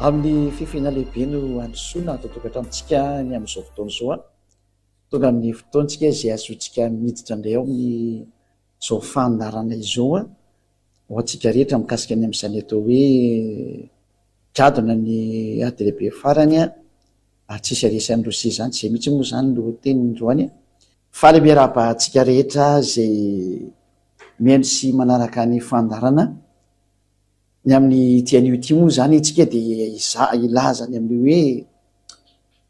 amin'ny fifina lehibe no androsoana totokatramontsika ny amin'izao fotoana izao a tonga amin'ny fotoantsika izay azontsika miditra indray ao amin'ny zao fandarana izao a ho antsika rehetra mikasika ny amin'izany atao hoe gadona ny ady lehibe farany a tsisy aresan'ny rosia izany tsy zay mihitsy moa izany no tenin'androany a fa lehibe rahabahantsika rehetra zay mihaino sy manaraka ny fandarana ny amin'ny tian'io ty moa zany itsika dia ilazany amin'ny hoe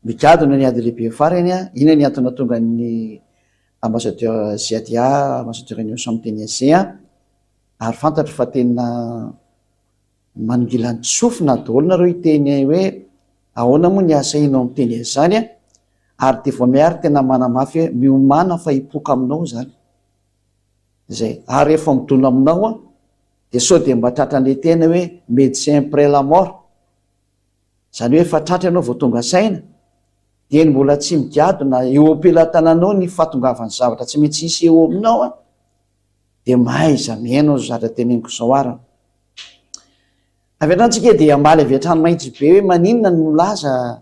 migadona ny ady lehibe farany a ina ny antony tonga ny ambassadeur Ziadia ambassadeur Union Samy teny azay ary fantatro fa tena manongilany tsofina daholo nareo iteny hoe ahoana moa ny asainao amin'ny teny azany ary de vao miary tena manamafy hoe miomana fa hipoka aminao zany zay ary rehefa midona aminao de sao de mba tratran'le tena hoe médecin après la mort zany hoe efa tratra ianao vao tonga saina de ny mbola tsy migadona eo ampelantananao ny fahatongavany zavatra tsy maintsy hisy eo aminao de maiza mihainao zatra teneniko zao arany avy atrantsika de ambaly avy atrano mahitsy be hoe maninona ny molaza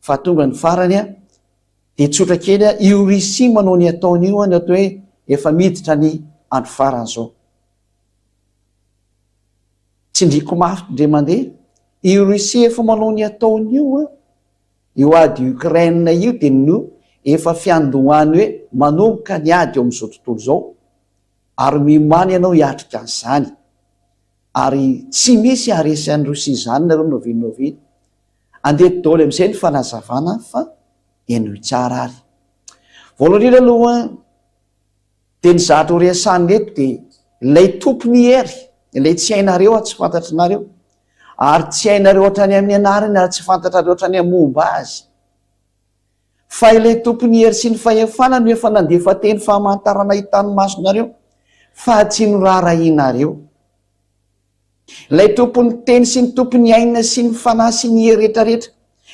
fa tonga ny farany de tsotra kely io risi manao ny ataon'io ny atao hoe efa miditra ny andro farany zao tsy ndriko mafy ndre mandeha io Russie efa manao ny ataon'io io ady Ukraine io de no efa fiandohany hoe manomboka ny ady eo amin'izao tontolo zao ary mimany ianao hiatrika an'izany ary tsy misy aresan'ny Russie zany nareo novinovina andeha daholo amin'izay ny fanazavana fa eno tsara ary voalohany indrindra aloha de ny zatra ho resany eto de ilay tompony hery ilay tsy hainareo tsy fantatrinareo ary tsy hainareo ohatrany amin'ny anarany ary tsy fantatrareo ohatrany momba azy fa ilay tompony hery sy ny fahefana no efa nandefa teny fahamantarana hitany masonareo fa tsy norarahinareo ilay tompony teny sy ny tompony aina sy ny fanahy sy ny hery rehetrarehetra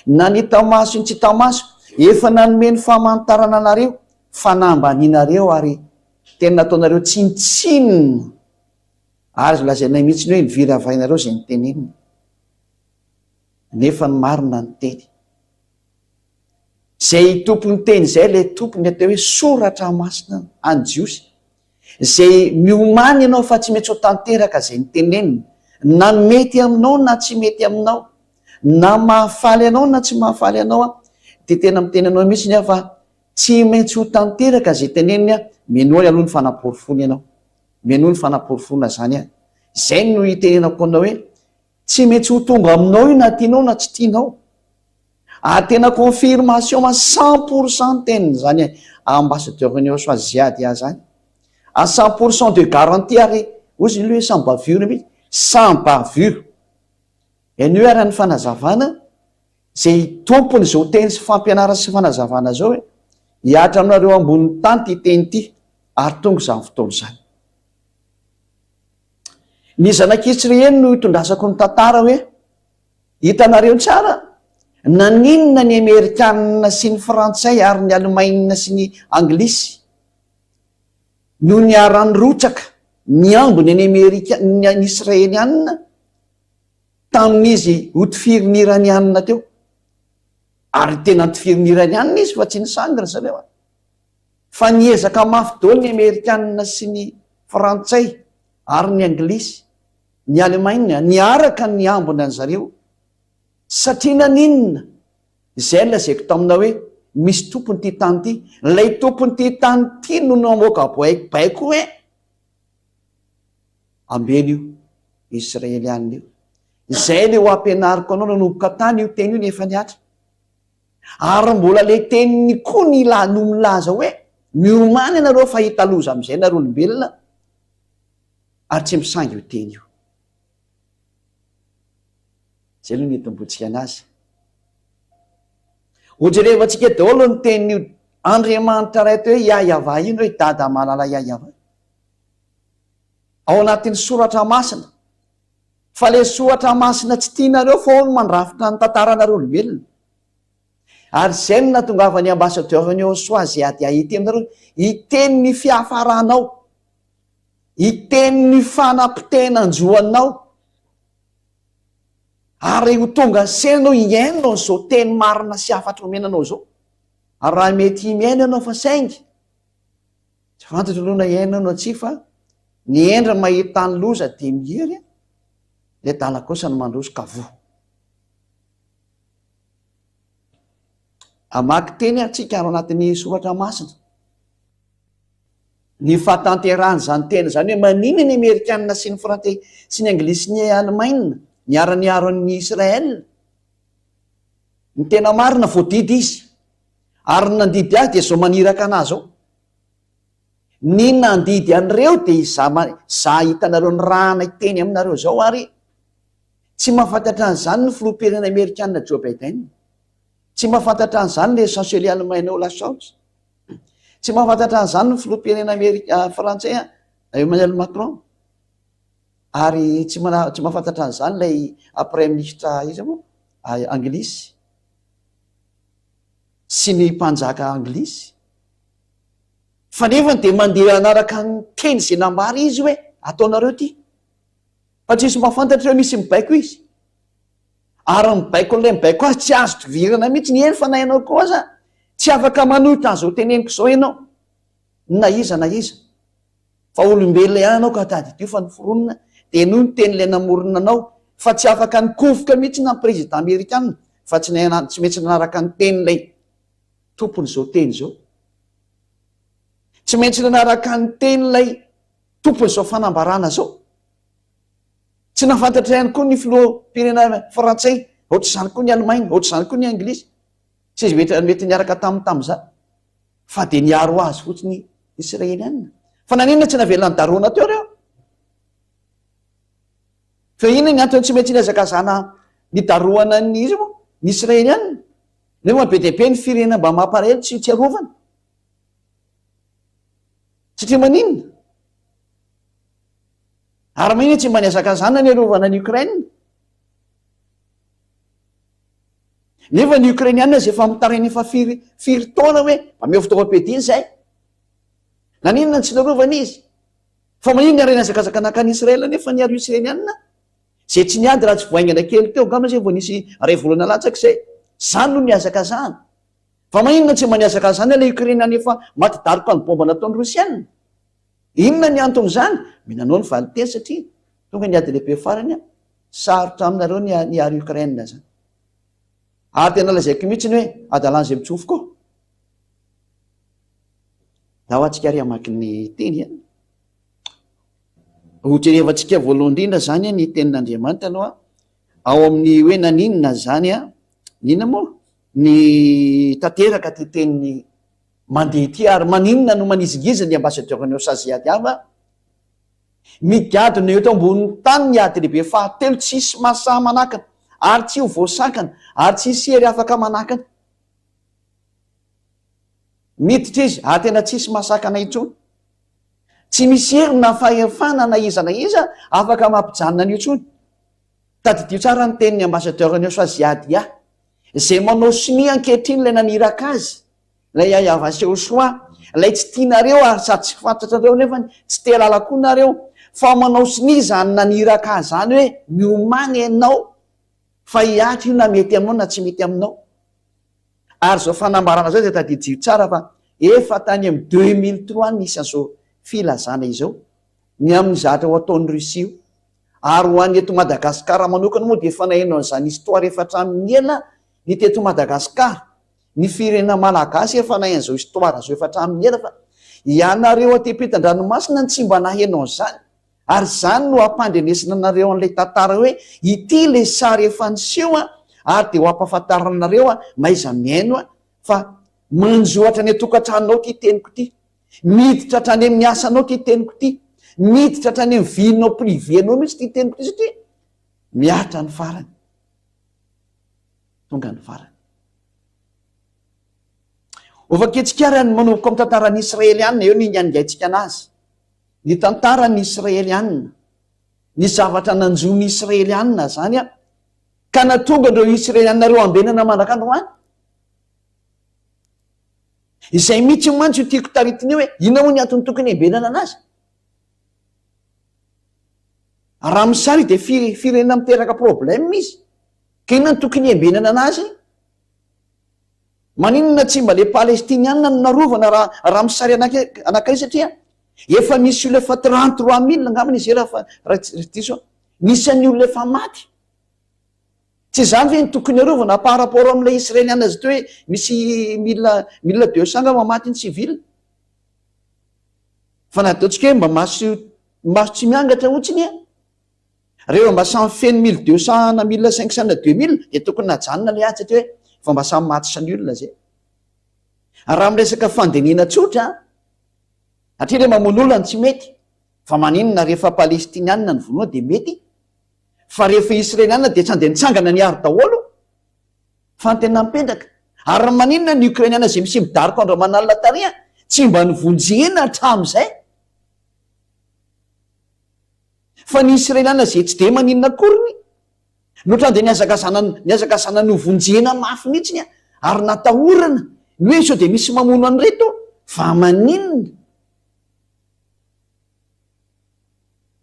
na ny tamaso ny tsy tamaso efa nanome ny fahamantarana anareo fanambaninareo ary tena nataonareo tsinitsinina ary lazainay mihitsy ny hoe niviravainareo zay ny tenenina nefa ny marina ny teny zay tompony teny zay lay tompony atao hoe soratra masina anjiosy zay miomany ianao fa tsy mety ho tanteraka zay ny tenenina na mety aminao na tsy mety aminao na mahafaly anao na tsy mahafaly anao de tena miteny anao mihitsy ny fa tsy maintsy ho tanteraka zay teneniny menoany aloha ny fanaporofony ianao menoa ny fanaporofona zany zay no itenenako anao hoe tsy maintsy ho tonga aminao io na tianao na tsy tianao ary tena confirmation 100% teniny zany ambassadeur Union Ziadia zany à 100% de garantie ary ozy le sans bavure mihitsy sans bavure eny ary ny fanazavana zay tompony zao teny sy fampianarana sy fanazavana zao hoe hiatra aminareo ambonin'ny tany ty teny ty ary tonga zany fotoana zany ny zanakitsy reheny no hitondrasako ny tantara hoe hitanareo tsara naninona ny Amerikanina sy ny Frantsay ary ny Alemaina sy ny Anglisy no ny arany rotsaka ny ambony ny Amerika ny Israelianina tamin'izy hotifirin'ny Iranianina teo ary tena notifirin'ny Iranianina izy fa tsy nisangana zareo fa niezaka mafy daholo ny Amerikanina sy ny Frantsay ary ny Anglisy ny Alemaina niaraka ny ambony an'zareo satria naninona zay lazaiko tamina hoe misy tompony ty tany ty lay tompony ty tany ty no namoaka baiko hoe ambeny io Israelianina io zay le ho ampianariko anao nanomboka tany io teny io nefa niatra ary mbola le teniny koa ny no milaza hoe miomany anareo fa hitaloza am'izay nareo olombelona ary tsy misangy io teny io zay aloha nyetombotsika anazy ojerevantsika daholo ny tenin'io Andriamanitra ray teo hoe Yahva ino hoe dada malala Yahva ao anatin'ny soratra masina fa le soratra masina tsy tianareo fao no mandrafitra ny tantaranareo olombelona ary zay no natongavany ambassadeur Union Ziadia ity aminareo iteny ny fiafaranao iteny ny fanampitenanjoanao ary ho tonga senao iainao zao teny marina sy afatra omenanao zao. Ary raha mety miaina anao fa saingy tsy fantatra aloha na iainanao tsy fa ny endra mahita ny loza dia mihery le dala kosa ny mandroso kavo. Amaky teny atsika aro anatin'ny soratra masina ny fahatanterahany zany tena zany hoe manina ny Amerikanina sy ny Frantsay sy ny Anglisy sy ny Alemaina niara-niaro an'ny Israel. Ny tena marina voadidy izy ary nandidy azy dia zao maniraka anazy zao. Ny nandidy an'ireo dia za hitanareo ny rahana teny aminareo zao ary tsy mahafantatra an'izany ny filoham-pirenena Amerikanina Joe Biden. Tsy mahafantatra an'izany le chancelier Allemagne Olaf Scholz. Tsy mahafantatra an'izany ny filoham-pirenena Frantsay Emmanuel Macron. Ary tsy mahafantatra an'izany lay premier ministre izy moa Anglisy sy ny mpanjaka Anglisy. Fa nefa dia mandeha anaraka ny teny izay nambary izy hoe ataonareo ty. Fa tsy misy mahafantatra hoe misy mibaiko izy. Ary mibaiko n'ilay mibaiko azy tsy azo tovirana mihitsy ny eny fa na ianao koa aza tsy afaka manohitra an'izao teneniko izao ianao. Na iza. Fa olombelona ihany anao ka tady tio fa noforonina dia noho ny teny ilay namorona anao fa tsy afaka nikofoka mihitsy na président Amerikanina fa tsy maintsy nanaraka ny tenylay tompony izao teny izao. Tsy maintsy nanaraka ny tenylay tompony izao fanambarana izao. Tsy nafantatra ihany koa ny filoham-pirenena Frantsay, ohatr'izany koa ny Alemaina, ohatr'izany koa ny Anglisy. Tsy izy mety niaraka tamin'izany. Fa dia niaro azy fotsiny Israelianina. Fa nanina tsy navelona ny darona teo reo. Fa ina ny antony tsy maintsy niazaka zana ny daroana ny izy moa, ny Israelianina. Nefa be dia be ny firenena mba mamparely tsy arovana. Satria maninona? Ary maninona tsy mba niazaka zana ny arovana ny Ukraine. Nefa ny Ukrainianina izay efa mitarainy efa firy taona hoe mba meo fitaovam-piadiana izay. Naninona tsy narovana izy? Fa maninona ary niazakazaka nakany Israel nefa niaro Israelianina? Izay tsy niady raha tsy voaingana kely teo angamba izay vao nisy ray volana latsaka izay. Zany no niazaka zany. Fa maninona tsy mba niazaka zany ilay Ukrainiana efa maty daroka ny bomba nataon'ny Rosiana? Inona ny anton'izany? Minanao ny valiteny satria tonga niady lehibe farany sarotra aminareo niaro Ukraine zany. Ary tena lazaiko mihitsy ny hoe adalany izay mitsofoka koa. Ao antsika ary hamaky ny teny hojerevantsika voalohany indrindra zany ny tenin'Andriamanitra aloha ao amin'ny hoe naninona zany ninona moa ny tanteraka ty teniny mandeha ty ary maninona no manizigiza ny ambasadeur-ny Saziadiava migadona eto ambonin'ny tany niady lehibe fahatelo tsisy masaha manakana ary tsy ho voasakana ary tsy hisy hery afaka manakana. Miditra izy ary tena tsisy masakana intsony. Tsy misy hery na fahefana na iza afaka mampijanona ny intsony. Tadidio tsara ny tenin'ny ambasadeur-ny Saziadia izay manao sini ankehitriny ilay naniraka azy, ilay Ayavaseo Soa, ilay tsy tianareo ary sady tsy fantatrareo nefa tsy te lalako nareo fa manao sini zany naniraka azy zany hoe miomany ianao fa hiatra io na mety aminao na tsy mety aminao. Ary zao fanambarana zao dia tadidio tsara fa efa tany amin'ny 2003 nisy an'izao filazana izao ny amin'ny zatra ho ataon'ny Rusia io. Ary ho an'ny eto Madagasikara manokana moa dia efa nahaino an'izany histoire efa hatramin'ny ela ny teto Madagasikara. Ny firenena malagasy efa nahaino izao histoire zao efa hatramin'ny ela fa ianareo aty-ampitan-dranomasina tsy mba naheno an'izany. Ary zany no hampandrenesina anareo an'ilay tantara hoe ity le sary efa niseho ary dia ho ampahafantaranareo maiza miaino fa manjoatra ny tokantranonao ty teniko ty, miditra hatrany amin'ny asanao ty teniko ty, miditra hatrany amin'ny vinao privénao mihitsy ty teniko ty satria miatra ny farany, tonga ny farany. Ovaketsika ary manomboka amin'ny tantaran'ny Israelianina eo ny angaitsika anazy. Ny tantaran'ny Israelianina, ny zavatra nanjon'ny Israelianina zany ka natonga ireo Israelianina reo ambenana mandraka androany. Izay mihitsy mantsy tiako taritiny hoe inona moa ny antony tokony ambenana anazy. Raha misary dia firenena miteraka problème izy. ka inona no tokony hiambenana anazy? Maninona tsy mba le palestiniana no narovana raha misary anankiray satria efa misy olona efa 33 000 angamana izy raha nisan'ny olona efa maty. Tsy zany ve ny tokony arovana par rapport amin'ilay israeliana zay teo hoe misy mille 200 nga mamaty ny civil, fa nataontsika hoe mba maso tsy miangatra ohatsiny a. Rehefa mba samy feno 1200 na 1500 na 2000 de tokony najanona le ady satria hoe fa mba samy maty sany olona zay. Raha miresaka fandinina tsotra satria le mamono olona ny tsy mety, fa maninona rehefa palestiniana ny vonoana de mety, fa rehefa israeliana de tsy andeha nitsangana ny aro daholo fa ny tena mipetraka. Ary maninona ny ukrainiana zay misy midariko andro manalina taria tsy mba nivonjena hatramin'izay, fa ny israeliana zay tsy de maninona akoriny nohatra andeha niazaka zanany novonjena mafy mihitsiny ary natahorana ny hoe sao de misy mamono any reto, fa maninona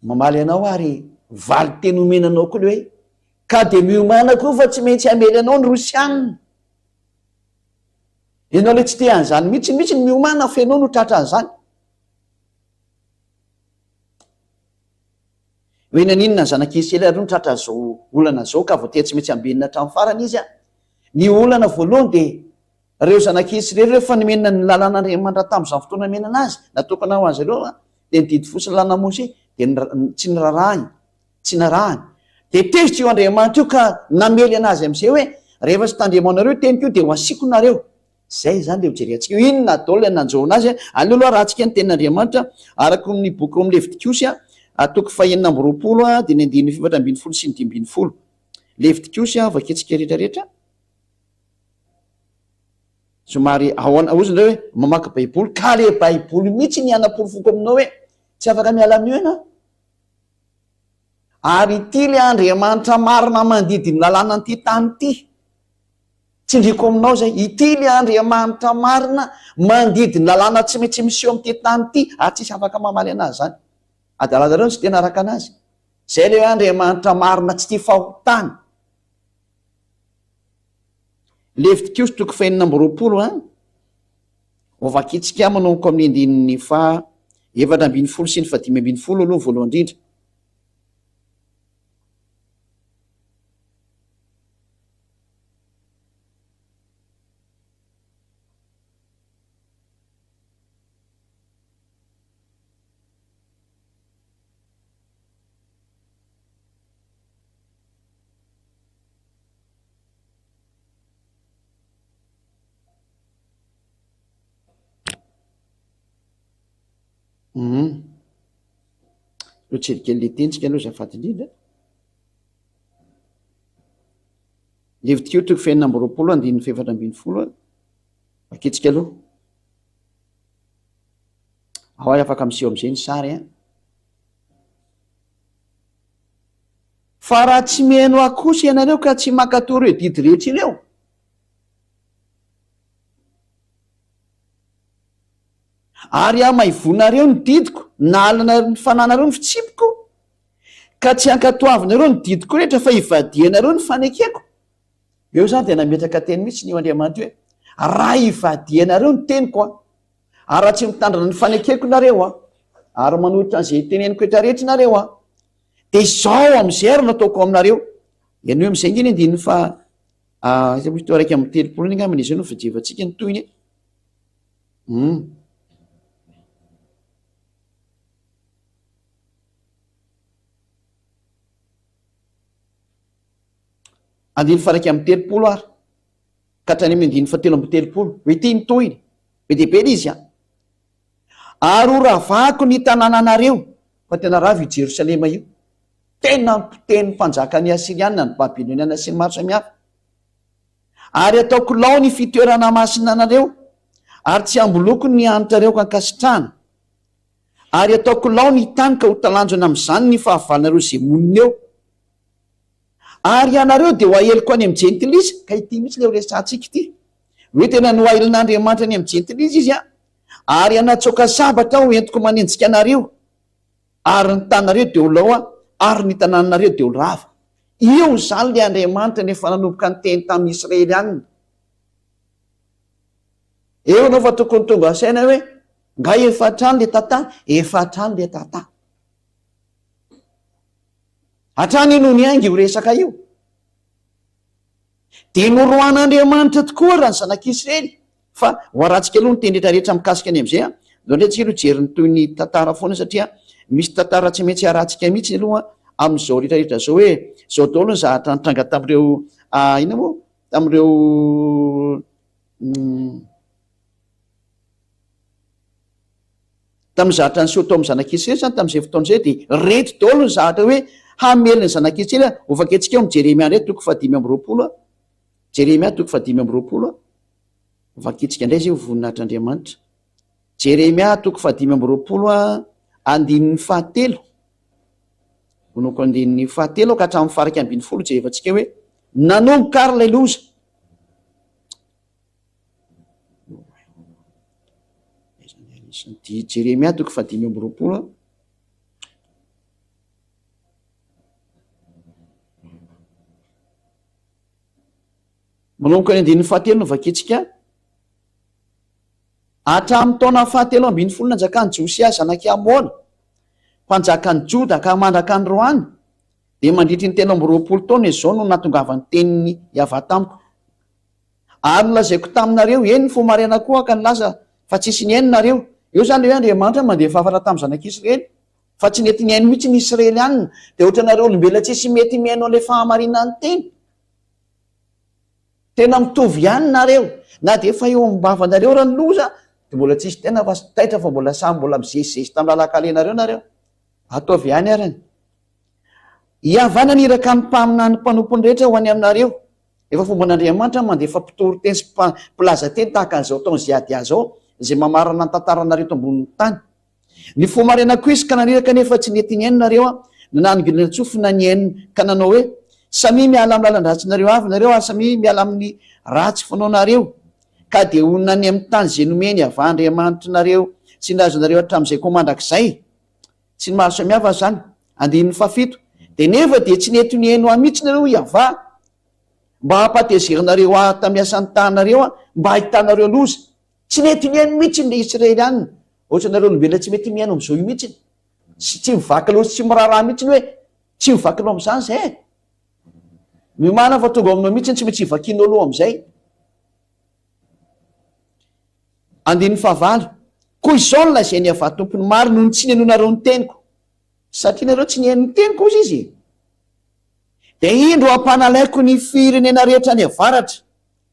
mamaly anao ary valy teny omenanao koa le hoe ka de miomana koa fa tsy maintsy amely anao ny rosianina. Ianao le tsy te an'izany mihitsy ny miomana fa ianao no tratra an'izany. Hoe naninona ny zanak'Israely ary no tratra zao olana zao ka voatery tsy maintsy ambenina hatramin'ny farany izy a. Ny olana voalohany de reo zanak'Israely rehefa nimenina ny lalàn'Andriamanitra tamin'izany fotoana menana azy natokana ho azy ireo de nididy fosiny lalàna Mose de tsy narahany de tezitra io Andriamanitra io ka namely anazy amin'izay hoe rehefa tsy tandriamanareo teniko io de ho asiko nareo. Zay zany le hojerentsika io, inona daholo le nanjoana azy aleo aloha raha antsika ny tenin'Andriamanitra araka ny boky amin'ny Levitikosy toko 220 de ny 720 sy ny 520. Levitikosy vaketsika rehetrarehetra somary oziny hoe mamaky baiboly ka le baiboly mihitsy ny anapolofoko aminao hoe tsy afaka miala amin'io ianao. Ary ity le Andriamanitra marina mandidy ny lalàna an'ity tany ity, tsindriko aminao zay, ity le Andriamanitra marina mandidy ny lalàna tsy maintsy miseho amin'ity tany ity ary tsisy afaka mamaly anazy zany. Adaladalao tsy tena araka anazy. Zay le Andriamanitra marina tsy tia fahotana. Levitikosy toko 220 ovakitsika manomboka amin'ny 720 sy ny 520 aloha voalohany indrindra. Tserikely le tentsika aloha zafady indrindra. Levitikosy toko 220 andininy 720 vaketsika aloha. Ao ay afaka miseho amin'izay ny sary a. Fa raha tsy miheno akosa ianareo ka tsy makatoro ireo didy rehetra ireo, ary amaivonareo ny didiko na alana ny fananareo ny fitsipiko ka tsy ankatoavinareo ny didiko rehetra fa ivadianareo ny fanekeko. Eo zany tena metraka teny mihitsy ny Andriamanitra hoe raha ivadianareo ny teniko ary raha tsy mitandrana ny fanekeko nareo ary manohitra an'izay teneniko rehetra rehetra nareo de izao amin'izay ary nataoko aminareo. Ianao amin'izay ngeny andininy fa raiky amin'ny 30 ny angambany izy no fijevantsika ny toyny. Andiny fa raiky amin'ny 30 ary ka hatrany amin'ny andiny fa 730 hoe ity ny toyny be dehibe le izy ary ho ravako ny tanànanareo. Fa tena rava io Jerosalema io, tena mpiteny mpanjaka ny Asiriana, ny Babiloniana sy ny maro samihafa. Ary ataoko lao ny fitoerana masina anareo ary tsy amboloko ny anitrareo ka ankasitrahana, ary ataoko lao ny tany ka ho talanjona amin'izany ny fahavalonareo zay monina eo. Ary ianareo de ho aheliko any amin'ny jentilisa. Ka ity mihitsy le ho resantsika ity hoe tena no ahelin'Andriamanitra any amin'ny jentilisa izy ary anatsoka sabatra ho entiko manenjika anareo, ary ny tanareo de ho lao ary ny tanànanareo de ho rava. io zany le Andriamanitra nefa nanomboka ny teny tamin'ny Israely anina. Eo anao fa tokony tonga saina hoe nga efa trano le tata, efa trano le tata. Hatrany ino ny aingy io resaka io. De norohan'Andriamanitra tokoa raha ny zanak'Israely. Fa ho aratsika aloha ny teny rehetrarehetra mikasika any am'izay a. Ndraindray tsika aloha jeriny toy ny tantara foana satria misy tantara tsy maintsy aratsika mihitsy aloha am'izao rehetrarehetra zao hoe zao daholo ny zahatra nitranga tamin'ireo ina moa tamin'ireo tamin'ny zahatra ny Sodoma zanak'Israely zany tamin'izay fotoan'izay de reto daholo ny zahatra hoe hameliny ny zanak'Israely ho vakentsika eo amin'ny Jeremia indray toko 5:20. Jeremia toko 5:20 vakitsika indray zay ho voninahitr'Andriamanitra. Jeremia toko 5:20 andininy 7 vonoko andininy 7 ka hatramin'ny faraka 20 jerevantsika hoe nanomboka ary lay loza. Jeremia toko 5:20 manomboka ny andininy 7 no vakitsika. Hatramin'ny taona 7 nanjakan'ny Josia zanaky Amona mpanjakan'ny Joda ka mandraka ny Roany de mandritry ny 20 taona izao no natongavany teniny hiava tamiko. Ary nolazaiko taminareo eny ny fomariana koa ka nilaza fa tsisy ny ainareo. Eo zany hoe Andriamanitra mandeha fafatra tamin'ny zanak'Israely fa tsy nety ny aino mihitsy ny Israely anina. De ohatranareo olombelona tsisy mety miaino an'le fahamarinany teny. Tena mitovy ihany nareo na de efa eo ambavanareo raha ny loza de mbola tsisy tena fa taitra fa mbola samy mbola mizezizezy tamin'ny lalakalenareo nareo. Ataovy ihany arany. Hiavana niraka ny mpaminany mpanompony rehetra ho any aminareo. Efa fomba n'Andriamanitra mandeha fampitory teny sy mpilaza teny tahaka an'izao taona ziady zao zay mamarana ny tantaranareo to ambonin'ny tany. Ny fomarena koa izy ka naniraka nefa tsy nety ny ainareo a nanangilana tsofina ny ainy ka nanao hoe samy miala amin'ny lalan-dratsinareo avy nareo ary samy miala amin'ny ratsy fanaonareo ka de onina any amin'ny tany zay nomeny ava Andriamanitra nareo sy nazonareo hatramin'izay komandrak'izay sy ny maro samihafa zany. Andininy 7 de nefa de tsy nety ny aino amihitsy nareo hiava mba hampatezerinareo tamin'ny asan'ny tanareo a mba hahitanareo loza. Tsy nety ny aino mihitsy le Israely anina. Ohatranareo olombelona tsy mety miaino am'izao io mihitsy tsy mivaky loza tsy miraharaha mihitsy hoe tsy mivaky lo am'izany zay mimana fa tonga aminao mihitsy tsy mety hivakinao aloha am'izay. Andininy 9 koa izao no lazay ny ava tompony maro noho ny tsy nenonareo ny teniko satria nareo tsy niaino ny teniko ozy izy. De indro ampanalaiko ny firenena rehetra ny avaratra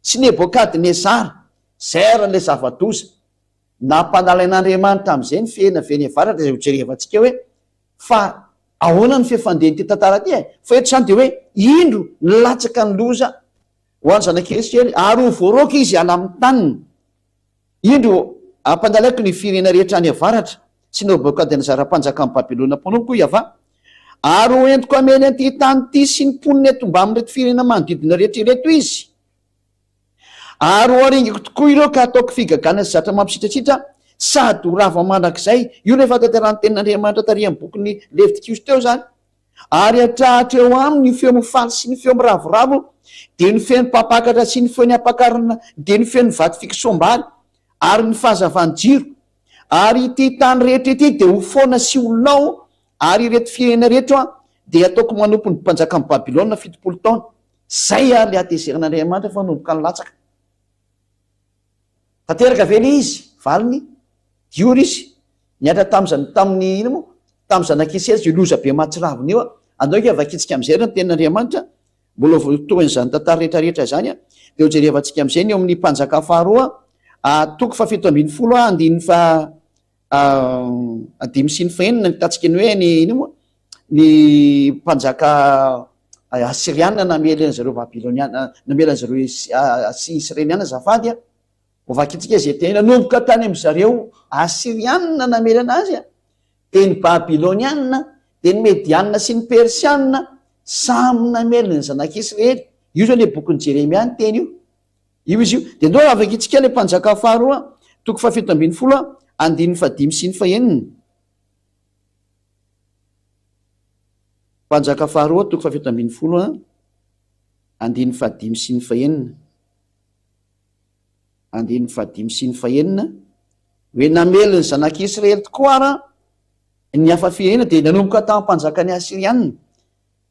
sy Nebokadnezara zay ran'le zava-doza nampanalain'Andriamanitra am'izay ny fihena ve ny avaratra zay hojerevantsika hoe fa ahoana ny fefandehany ty tantara ty fa eto zany de hoe indro nilatsaka ny loza ho any zanak'Israely ary ho voaroaka izy ala amin'ny taniny. Indro ampandalaiko ny firenena rehetra ny avaratra sy Nebokadnezara mpanjaka amin'ny Babilôna mpanompo koa iava ary ho entiko amely an'ity tany ty sy ny poniny eto mba amin'reto firenena manodidina rehetra ireto izy. Ary ho aringiko tokoa ireo ka ataoko figagana sy zatra mampisitratitra sady ho rava mandrak'izay. Io rehefa tanterahany tenin'Andriamanitra tary amin'ny bokyny Levitikos teo zany. Ary atrahatra eo aminy ny feo mifaly sy ny feo miravoravo de ny feon'ny mpapakatra sy ny feon'ny ampakarina de ny feon'ny vaty fikisombaly ary ny fahazavany jiro ary ity tany rehetra ity de ho foana sy olonao ary ireto firenena rehetra de ataoko manompo ny mpanjaka amin'ny Babilôna 70 taona. Zay ary le atezerin'Andriamanitra fa nomboka ny latsaka. Tanteraka ve le izy valiny diory izy niatra tamin'ny ino moa tamin'ny zanak'Israely zay loza be mahatsiravina eo a. Andao ke vakitsika am'izay ny tenin'Andriamanitra mbola votohan'izany tantara rehetrarehetra zany a de ho jerevantsika am'izay ny eo amin'ny mpanjaka faharoa toko 7:20 andininy fa 5 sy ny 9 nitatsika ny hoe ny ino moa ny mpanjaka Asiriana namely an'zareo Babilôniana namely an'zareo Israeliana zafady a. Ho vakitsika zay tena nanomboka tany am'zareo Asiriana namely anazy a de ny Babilôniana de ny Mediana sy ny Persiana samy namely ny zanak'Israely. Io zany le bokyny Jeremia ny teny io. Io izy io de ndao avakitsika le mpanjaka faharoa toko 7:20 andininy 5 sy ny 9. Mpanjaka faharoa toko fafito ambin'ny folo a andiny fahadimy sy ny fahenina andiny fahadimy sy ny fahenina hoe nameliny zanak'Israely tokoa ara ny hafafirenena dia nanomboka tamin'ny mpanjaka ny Asiriana.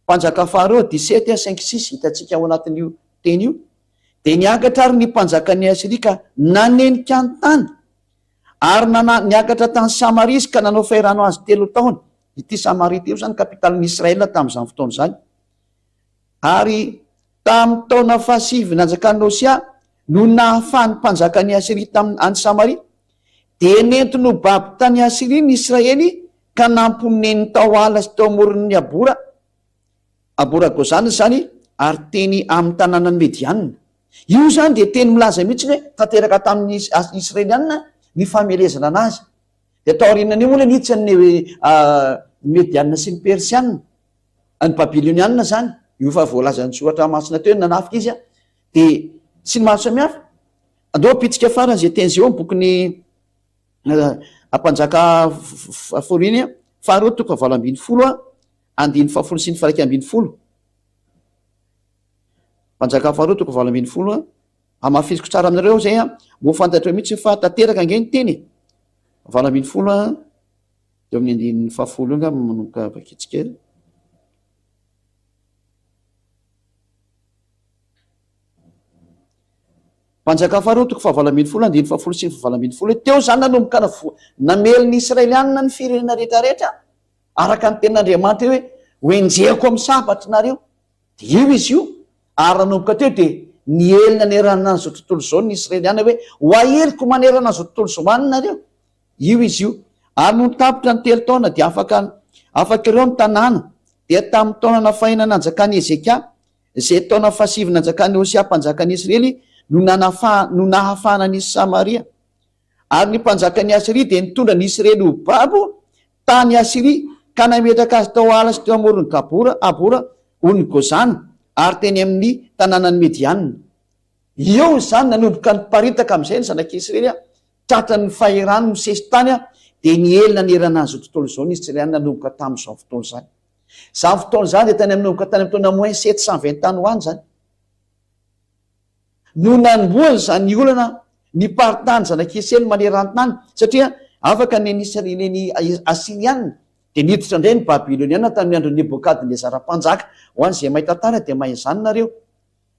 Mpanjaka faharoa 17:5-6 hitatsika ao anatin'io teny io. Dia niakatra ary ny mpanjaka ny Asiria ka nanenika ny tany ary niakatra tany Samaria izy ka nanao fahirano azy 3 taona. Ity Samaria teo zany kapitalin'ny Israela tamin'izany fotoana izany. Ary tamin'ny taona fahasivy nanjakan'ny Hosea no nahafahan'ny mpanjaka ny Asiria tamin'ny Samaria dia nentiny ho baby tany Asiria ny Israely ka namponeny tao ala sy tao amoron'ny abora Gozana zany ary teny amin'ny tanànany Mediana. Io zany dia teny milaza mihitsy hoe tanteraka tamin'ny Israeliana ny famelezana anazy. Dia tao aorianan'io moa nitsy ny Mediana sy ny Persiana, ny Babiloniana zany. Io fa voalazan'ny soratra masina teo nanafika izy a. Dia sy ny maro samihafa. Andao pitsika farany zay teny zeo bokony mpanjaka Foriny faharoa toko 7:20 andiny 7 sy ny 1:20. Mpanjaka faharoa toko 7:20 amafiziko tsara aminareo zay a mo fantatreo mihitsy fa tanteraka ange ny teny 7:20 eo amin'ny andiny 10 nga manomboka bakitsika. Mpanjaka faharoa toko 7:20 andiny 10 sy ny 7:20 teo zany nanomboka nameliny Israelianina ny firenena rehetrarehetra araka ny tenin'Andriamanitra hoe hoenjehako amin'ny sabatra nareo. Dia io izy io ary nanomboka teo dia nielina nerana an'izao tontolo izao ny Israeliana hoe hoaheliko manerana an'izao tontolo izao any nareo. Io izy io ary no tapitra ny 3 taona dia afaka ireo ny tanàna. Dia tamin'ny taonana fahina nanjakan'ny Ezekia izay taona fahasivy nanjakan'ny Hosea mpanjakan'ny Israely no nahafahana ny Samaria. Ary ny mpanjakan'ny Asiria dia nitondra ny Israely ho babo tany Asiria ka nametraka azy tao ala sy teo amoron'ny abora hoy ny Gozana ary teny amin'ny tanànany Mediana. Eo zany nanomboka ny paritaka amin'izay ny zanak'Israely tratra ny fahirano misesy tany dia nielina nerana an'izao tontolo izao ny Israely nanomboka tamin'izao fotoana izany. Izany fotoana izany dia tany nanomboka tany amin'ny taona moins 720 any ho any zany. No nanomboany zany olana ny paritany zanak'Israely maneran-tany satria afaka neny Asiriana dia niditra indray ny Babiloniana tamin'ny andro Nebokadnezara mpanjaka. Ho an'izay mahita tara dia mahay izany nareo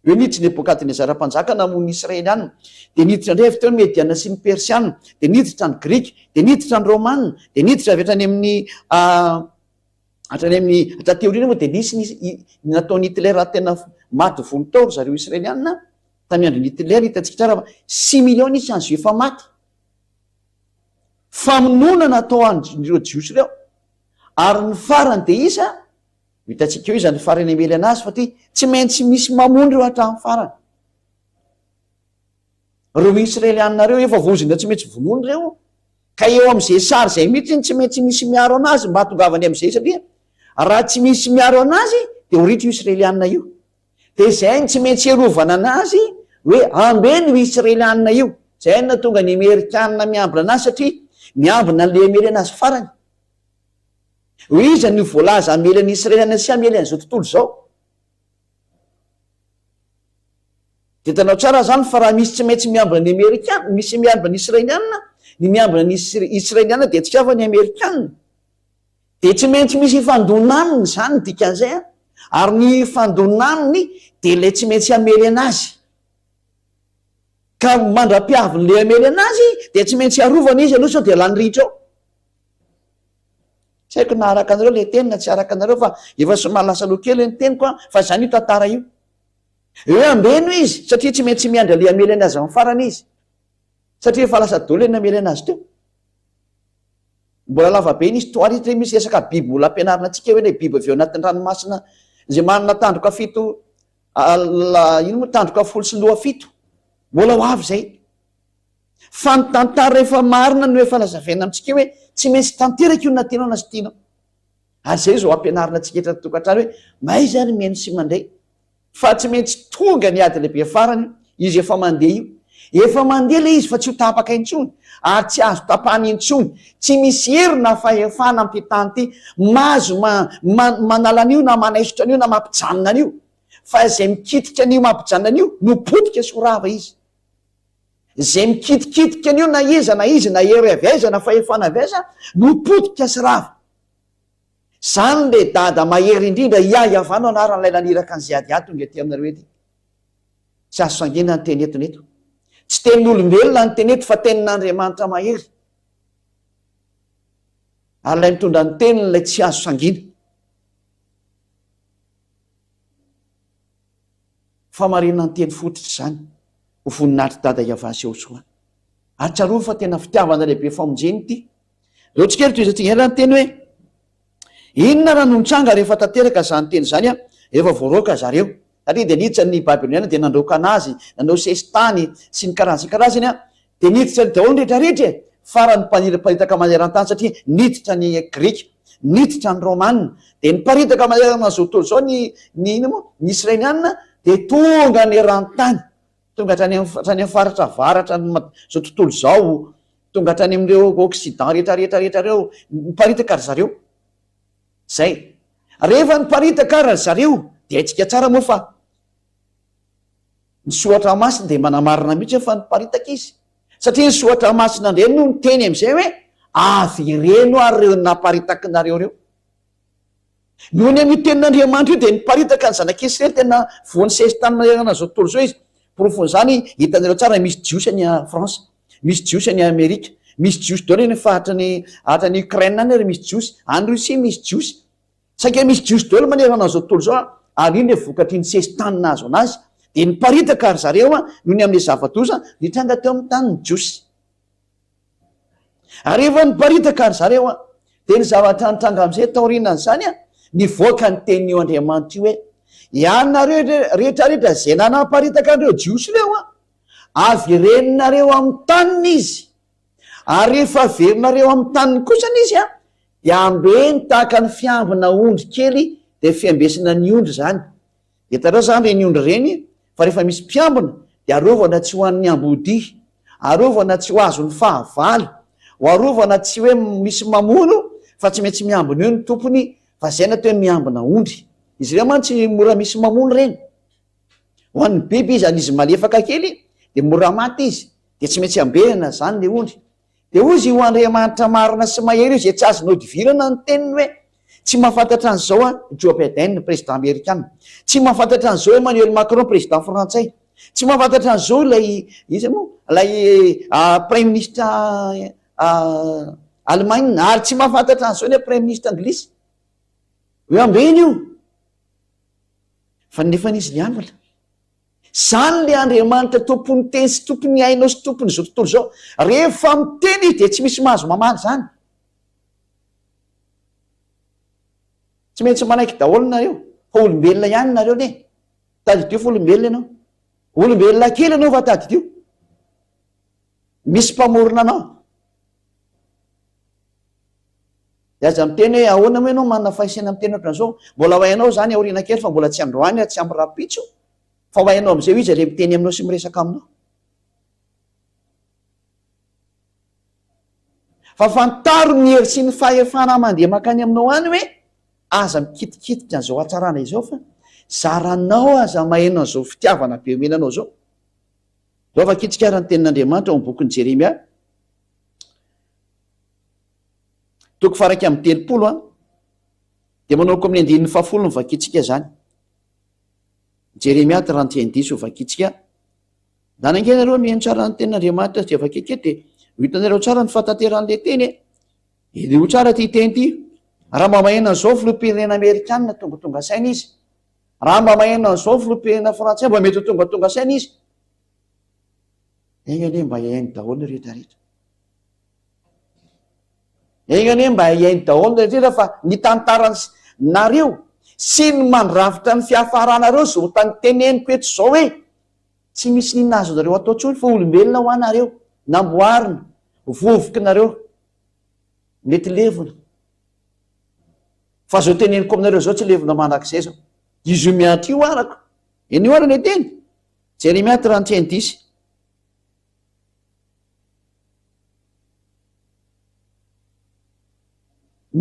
hoe niditra Nebokadnezara mpanjaka namony Israeliana dia niditra indray avy teo ny Mediana sy ny Persiana dia niditra ny Grika dia niditra ny Romana dia niditra avy hatrany amin'ny tateoriana moa dia nisy nataony Hitler tena maty volo tao zareo Israeliana tamin'ny andro Hitler. Hitantsika tsara 6 millions nisy an'izy efa maty. Famonona natao an'ireo jiosy ireo ary ny farany dia isa hitantsika eo izy ny farany amely anazy fa ty tsy maintsy misy mamono ireo hatramin'ny farany. Reo Israelianareo efa vozina tsy maintsy vonono ireo ka eo amin'izay sary zay mihitsy tsy maintsy misy miaro anazy mba hatongavany amin'izay satria raha tsy misy miaro anazy dia horitra io Israeliana io. Dia zay ny tsy maintsy erovana anazy hoe ambeny io Israeliana io. Zay no tonga ny Amerikanina miambina anazy satria miambina le amely anazy farany. Hoy izy ny voalaza amelan'ny Israeliana sy amelan'izao tontolo izao. Dia tanao tsara zany fa raha misy tsy maintsy miambina ny Amerikana, misy miambina ny Israeliana, ny miambina ny Israeliana dia tsy avy ny Amerikana. Dia tsy maintsy misy fandonaniny zany dikan'izay ary ny fandonaniny dia ilay tsy maintsy amely anazy. Ka mandra-piavin'ilay amely anazy dia tsy maintsy arovana izy aloha sao dia lany ritra ao. Tsy haiko na araka anareo ilay teny na tsy araka anareo fa efa somary lasa loha kely ny teniko fa zany io tantara io. Hoe ambeno izy satria tsy maintsy miandra le amely anazy amin'ny farany izy satria efa lasa daholo ny amely anazy teo. Mbola lava be nisy toaritra misy resaka biby mbola ampianarina antsika hoe ilay biby avy eo anatin'ny ranomasina izay manana tandroka fito ino moa tandroka 17. Mbola ho avy zay. Fa ny tantara efa marina no efa lazavaina amintsika hoe tsy maintsy tanteraka io na tianao na sy tianao. Ary zay zao ampianarina antsika etra tokantrano hoe mahay zany miaino sy mandray fa tsy maintsy tonga ny ady lehibe farany izy efa mandeha io efa mandeha le izy fa tsy ho tapaka intsony ary tsy azo tapany intsony, tsy misy herina fahefana ampitany ty mazo manala an'io na manaisotra an'io na mampijanona an'io, fa zay mikitika an'io mampijanona an'io no potika sorava izy. Zay mikitikitika an'io na iza na izy na hery avy aiza na fahefana avy aiza no potika sy rava. Zany le dada mahery indrindra iavanao anaran'ilay naniraka an'izay adiady tonga ty aminareo ety. Tsy azo sangina ny teny etoneto, tsy tenin'olombelona ny teny eto fa tenin'Andriamanitra mahery, ary lay mitondra ny teniny lay tsy azo sangina. Fa marina ny teny fototra zany ho voninahitry dada iavazy eo soa. Ary tsaroa fa tena fitiavana lehibe famonjeny ity. Reo tsikely toy izay tsigny ny teny hoe inona raha nontranga rehefa tanteraka zany teny zany a rehefa voaroaka zareo, satria de niditra ny Babiloniana de nandroaka anazy, nanao sesitany sy ny karazany a, de niditra daholo rehetrarehetra farany mparitaka maneran-tany satria niditra ny Grika, niditra ny Romanina, de niparitaka manerana zao tontolo zao ny ino moa ny Israelianina, de tonga ny eran-tany, tonga hatrany amin'ny faritra avaratra zao tontolo zao, tonga hatrany amin'ireo Occident rehetrarehetra reo niparitaka ary zareo. Zay rehefa niparitaka ary zareo de haitsika tsara moa fa ny soatra masina de manamarina mihitsy fa niparitaka izy, satria ny soatra masina ndre no niteny am'izay hoe avy ireno ary reo naparitaka nareo reo. Noho ny amin'ny tenin'Andriamanitra io de niparitaka ny zanak'Israely tena voan'ny sesitany manerana zao tontolo zao izy. Porofony zany hitanareo tsara misy jiosy any France, misy jiosy any Amerika, misy jiosy daholo ny hatrany Ukraine any ary misy jiosy, any Russie misy jiosy, saika misy jiosy daholo manerana zao tontolo zao ary iny le vokatry ny sesitany nazo anazy, de niparitaka ary zareo noho ny amin'le zava-doza nitranga teo amin'ny tany ny jiosy. Ary rehefa niparitaka ary zareo de ny zavatra nitranga am'izay taorinany zany nivoaka ny tenin'io Andriamanitra io hoe ianareo rehetrarehetra zay nanaparitaka an'ireo jiosy reo avy reninareo amin'ny taniny izy, ary rehefa averinareo amin'ny taniny kosany izy de ambeny tahaka ny fiambina ondry kely de fiambesina ny ondry zany. Hitareo zany reny ondry reny fa rehefa misy mpiambina de arovana tsy ho an'ny ambody, arovana tsy ho azo ny fahavalo, ho arovana tsy hoe misy mamono fa tsy maintsy miambina eo ny tompony, fa zay natao hoe miambina ondry. Izy ireo man tsy mora misy mamono reny, ho an'ny biby izy an'izy malefaka kely de mora maty izy, de tsy maintsy amberana zany le ondry. De ozy ho Andriamanitra marina sy mahery io zay tsy azonao divirana ny teniny hoe tsy mahafantatra an'izao Joe Biden président américain, tsy mahafantatra an'izao Emmanuel Macron président frantsay, tsy mahafantatra an'izao lay izy moa lay premier ministre Allemagne, ary tsy mahafantatra an'izao le premier ministre anglisy hoe ambeny io, fa nefa n'izy liambona. Zany le Andriamanitra tompony teny sy tompony ainao sy tompony zao tontolo zao, rehefa miteny izy de tsy misy mahazo mamaly zany. Tsy maintsy manaiky daholo nareo fa olombelona ihany nareo ne tady tio fa olombelona ianao, olombelona kely anao fa tady tio, misy mpamorona anao. De aza miteny hoe ahoana moa ianao manana fahaisana miteny ohatran'izao, mbola ho hainao zany aoriana kely fa mbola tsy androany tsy am'rapitso, fa ho hainao am'izay izy le miteny aminao sy miresaka aminao. Fa fantaro ny hery sy ny fahefana mandeha makany aminao any hoe aza mikitikitika an'izao hatsarana izao fa zaranao aza mahaino an'izao fitiavana be omenanao zao. Zao fa kitikara ny tenin'Andriamanitra ao amin'ny bokin'ny Jeremia toko faraky amin'ny telopolo de manaoko amin'ny andininy fahafolo ny vakitsika zany. Jeremia 31:10 ho vakitsika. Nanangenareo mihaino tsara ny tenin'Andriamanitra sy vakitsika de hitanareo tsara ny fahatanteran'le teny de ho tsara ty teny ty. Raha mba maheno an'izao filoham-pirenena Amerikanina tonga saina izy, raha mba maheno an'izao filoham-pirenena frantsay mba mety ho tonga saina izy. Egny anie mba hiaino daholo rehetrarehetra, egny anie mba hiaino daholo rehetrarehetra fa ny tantarany nareo sy ny mandravitra ny fiafaranareo zao tany teneniko eto zao hoe tsy misy ninona azo nareo atao tsony fa olombelona ho anareo, namboarina, vovoky nareo, mety levona. Fa zao teneniko aminareo zao tsy levona mandrak'izay zao. Izy io miantry io arako, eny io arany teny Jeremia 31:10.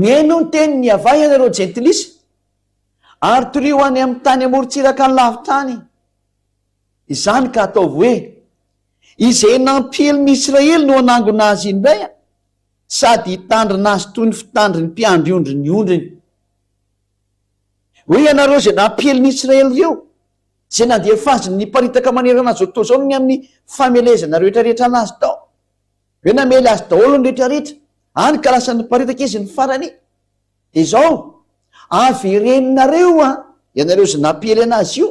miaino ny teny ny avay ianareo jentilisa ary torio any amin'ny tany amorontsiraka ny lavitany. Izany ka ataovy hoe izay nampieliny Israely no anangona azy indray sady hitandrina azy toy ny fitandriny mpiandry ondriny ondriny. Hoe ianareo zay nampieliny Israely io zay nandehafaziny ny mparitaka manerana azy atao zao ny amin'ny famelezana rehetrarehetra anazy tao, hoe namely azy daholo ny rehetrarehetra any ka lasa ny mparitaka izy ny farany. De zao avereninareo ianareo zay nampiely anazy io,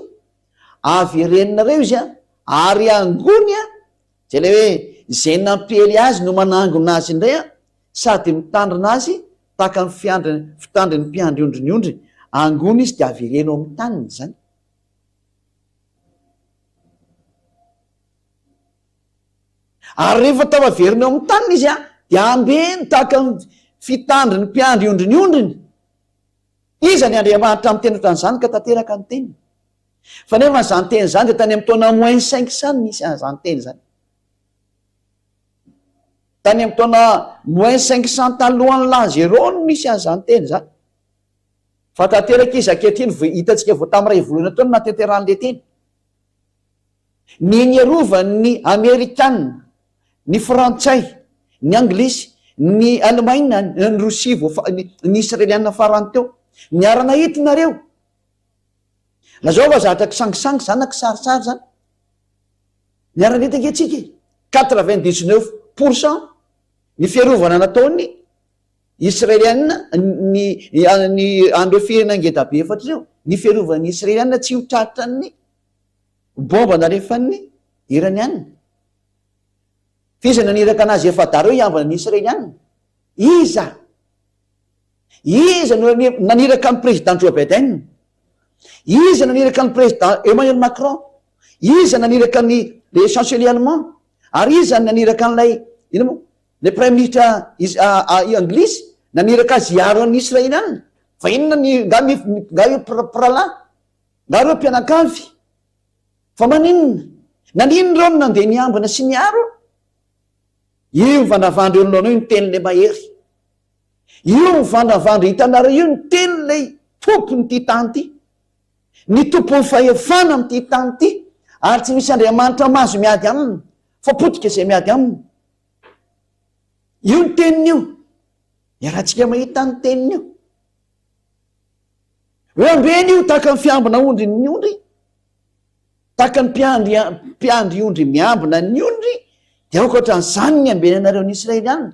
avereninareo izy ary angony zay le hoe zay nampiely azy no manangona azy indray sady mitandrina azy tahaka ny fitandriny mpiandry ondriny ondriny. Angony izy de averenao amin'ny taniny zany. Ary rehefa tavaverinao amin'ny taniny izy de ambeny tahaka ny fitandriny mpiandry ondriny ondriny. Iza ny Andriamanitra amin'ny teny ohatran'izany ka tanteraka ny teniny. Fa nefa zany teny zany de tany amin'ny taona -500 misy zany teny zany. Tany amin'ny taona -500 talohan'ny Lazero no misy an'izany teny zany. Fa tanteraka izy ankehitriny hitantsika vao tamin'ny ray volohana taona natanteran'le teny. Ny nierovan'ny Amerikanina, ny Frantsay, ny Anglisy, ny Alemaina, ny Rosia, ny Israelianina farany teo niarana hitinareo. Lazao fa zatra kisangisangy zany na kisarisary zany. Niarana hita ankehitrika 99% ny fiarovana nataony Israelianina ny andro firenena ngeda be efatra reo, ny fiarovan'ny Israelianina tsy ho tratra ny bomba narefan'ny Iranianina. Fiza naniraka anazy efadareo iambana ny Israelianina. Iza no naniraka ny président Joe Biden, iza naniraka ny président Emmanuel Macron, iza naniraka le chancelier allemand, ary iza naniraka an'ilay le premier ministre Anglisy naniraka azy hiaro an'ny Israelianina. Fa inona nga io prala, nga reo mpianakavy. Fa maninona nanino reo no nandeha niambana sy niaro? Io mivandravandra eo nolona io ny tenyle mahery, io mivandravandra hitanareo io ny tenyle tompony ty tany ty, ny tompony fahefana am'ty tany ty, ary tsy misy Andriamanitra mahazo miady aminy fa potika izay miady aminy. Io ny teniny io, iarahantsika mahita ny teniny io. Hoe ambeny io tahaka ny fiambina ondry ny ondry, tahaka ny mpiandry ondry miambina ny ondry, de aokatran'izany ny ambenanareo ny Israelianina.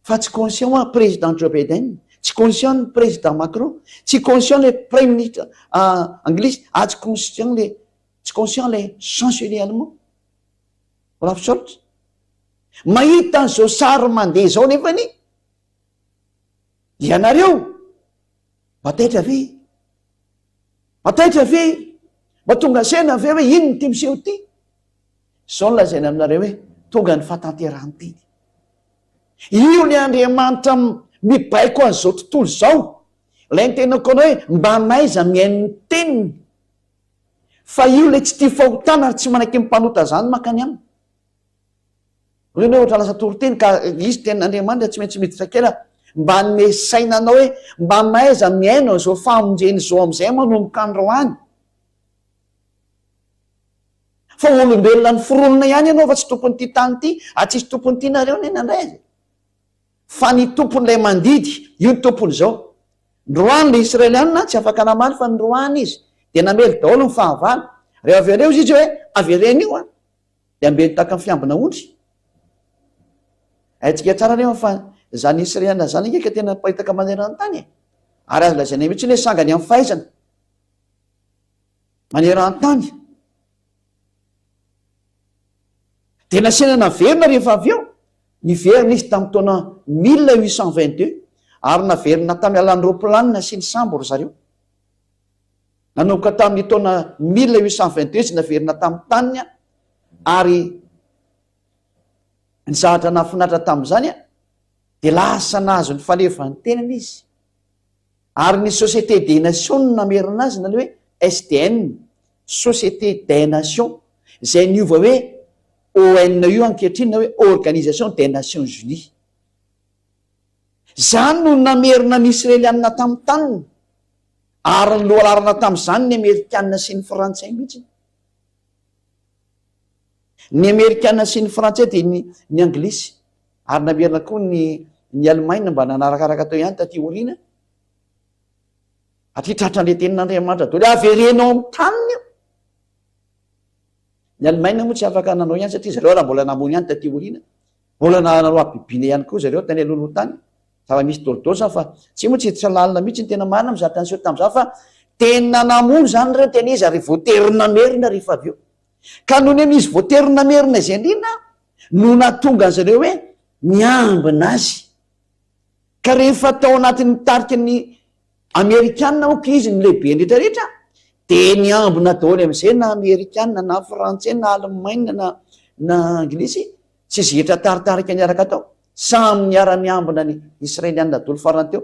Fa tsy conscient président Joe Biden, tsy conscient président Macron, tsy conscient le premier ministre Anglisy, tsy conscient le chancelier allemand. Olaf Scholz. Mahita an'izao sary mandeha zao nefany ianareo mataitra ve mba tonga sena ve hoe ino ny ty miseho ty. Zao nolazaina aminareo hoe tonga ny fahatanterahany teny. Io ny Andriamanitra mibaiko an'izao tontolo zao. Ilay ny tenako anao hoe mba maiza mihain'ny teniny. Fa io le tsy tia fahotana ary tsy manaky mimpanota zany makany aminy. Reny hoe ohatra lasa toroteny ka izy tenin'Andriamanitra tsy maintsy miditra kela mba ny sainanao hoe mba maiza miaino an'izao famonjeny zao am'izay manomboka androany. Fa olombelona ny foronina ihany ianao fa tsy tompony ty tany ty, tsisy tompony ty nareo ny nandray. Fa ny tompon'ilay mandidy, io ny tompony zao. Ndroany le Israelianina tsy afaka namaly fa ndroany izy de namely daholo ny fahavalo. Rehefa avereo izy hoe avereny io de ambeny tahaka ny fiambina ondry. Aitsika tsara rehefa fa zany Israelianina zany ngeka tena mpahitaka manerana tany. Ary azo lazaina mihitsy hoe sangany amin'ny fahaizana manerana tany. De nasena naverina rehefa avy eo, niverina izy tamin'ny taona 1822 ary naverina tamin'ny alan'ny roaplanina sy ny sambo ry zareo. Nanomboka tamin'ny taona 1822 izy naverina tamin'ny taniny ary ny zavatra nahafinaritra tamin'izany de lasa nahazo ny falevan'ny tenany izy. Ary ny Société des Nations namerina azy na le hoe SDN, Société des Nations, izay niova hoe ONU ankehitriny na hoe Organisation des Nations Unies. Zany no namerina ny Israelianina tamin'ny taniny, ary ny lohalarana tamin'izany ny Amerikanina sy ny Frantsay mihitsy. Ny Amerikanina sy ny Frantsay dia ny Anglisy, ary namerina koa ny Alemaina mba nanarakaraka atao ihany taty aoriana. Atria tratran'le tenin'Andriamanitra daholo averenao amin'ny taniny io. Ny Alemaina moa tsy afaka nanao ihany satria zareo raha mbola namono ihany taty aoriana, mbola nanao abibiana ihany koa zareo tany aloha tany. Fa misy dôdôsa fa tsy moa tsy hiditra lalina mihitsy ny tena marina mizary tany seho tamin'izao fa tena namono zany ireo tena izy ary voaterina merina rehefa avy eo. Ka noho ny izy voaterina merina izay indrindra no natonga an'zareo hoe miambina azy. Ka rehefa tao anatin'ny tarika ny Amerikanina moa izy ny lehibe rehetrarehetra dia niambina daholo amin'izay na Amerikanina na Frantsay na Alemaina na Anglisy tsy zetra taritarika niaraka tao. Samy niara-miambina ny Israelianina daholo farany teo.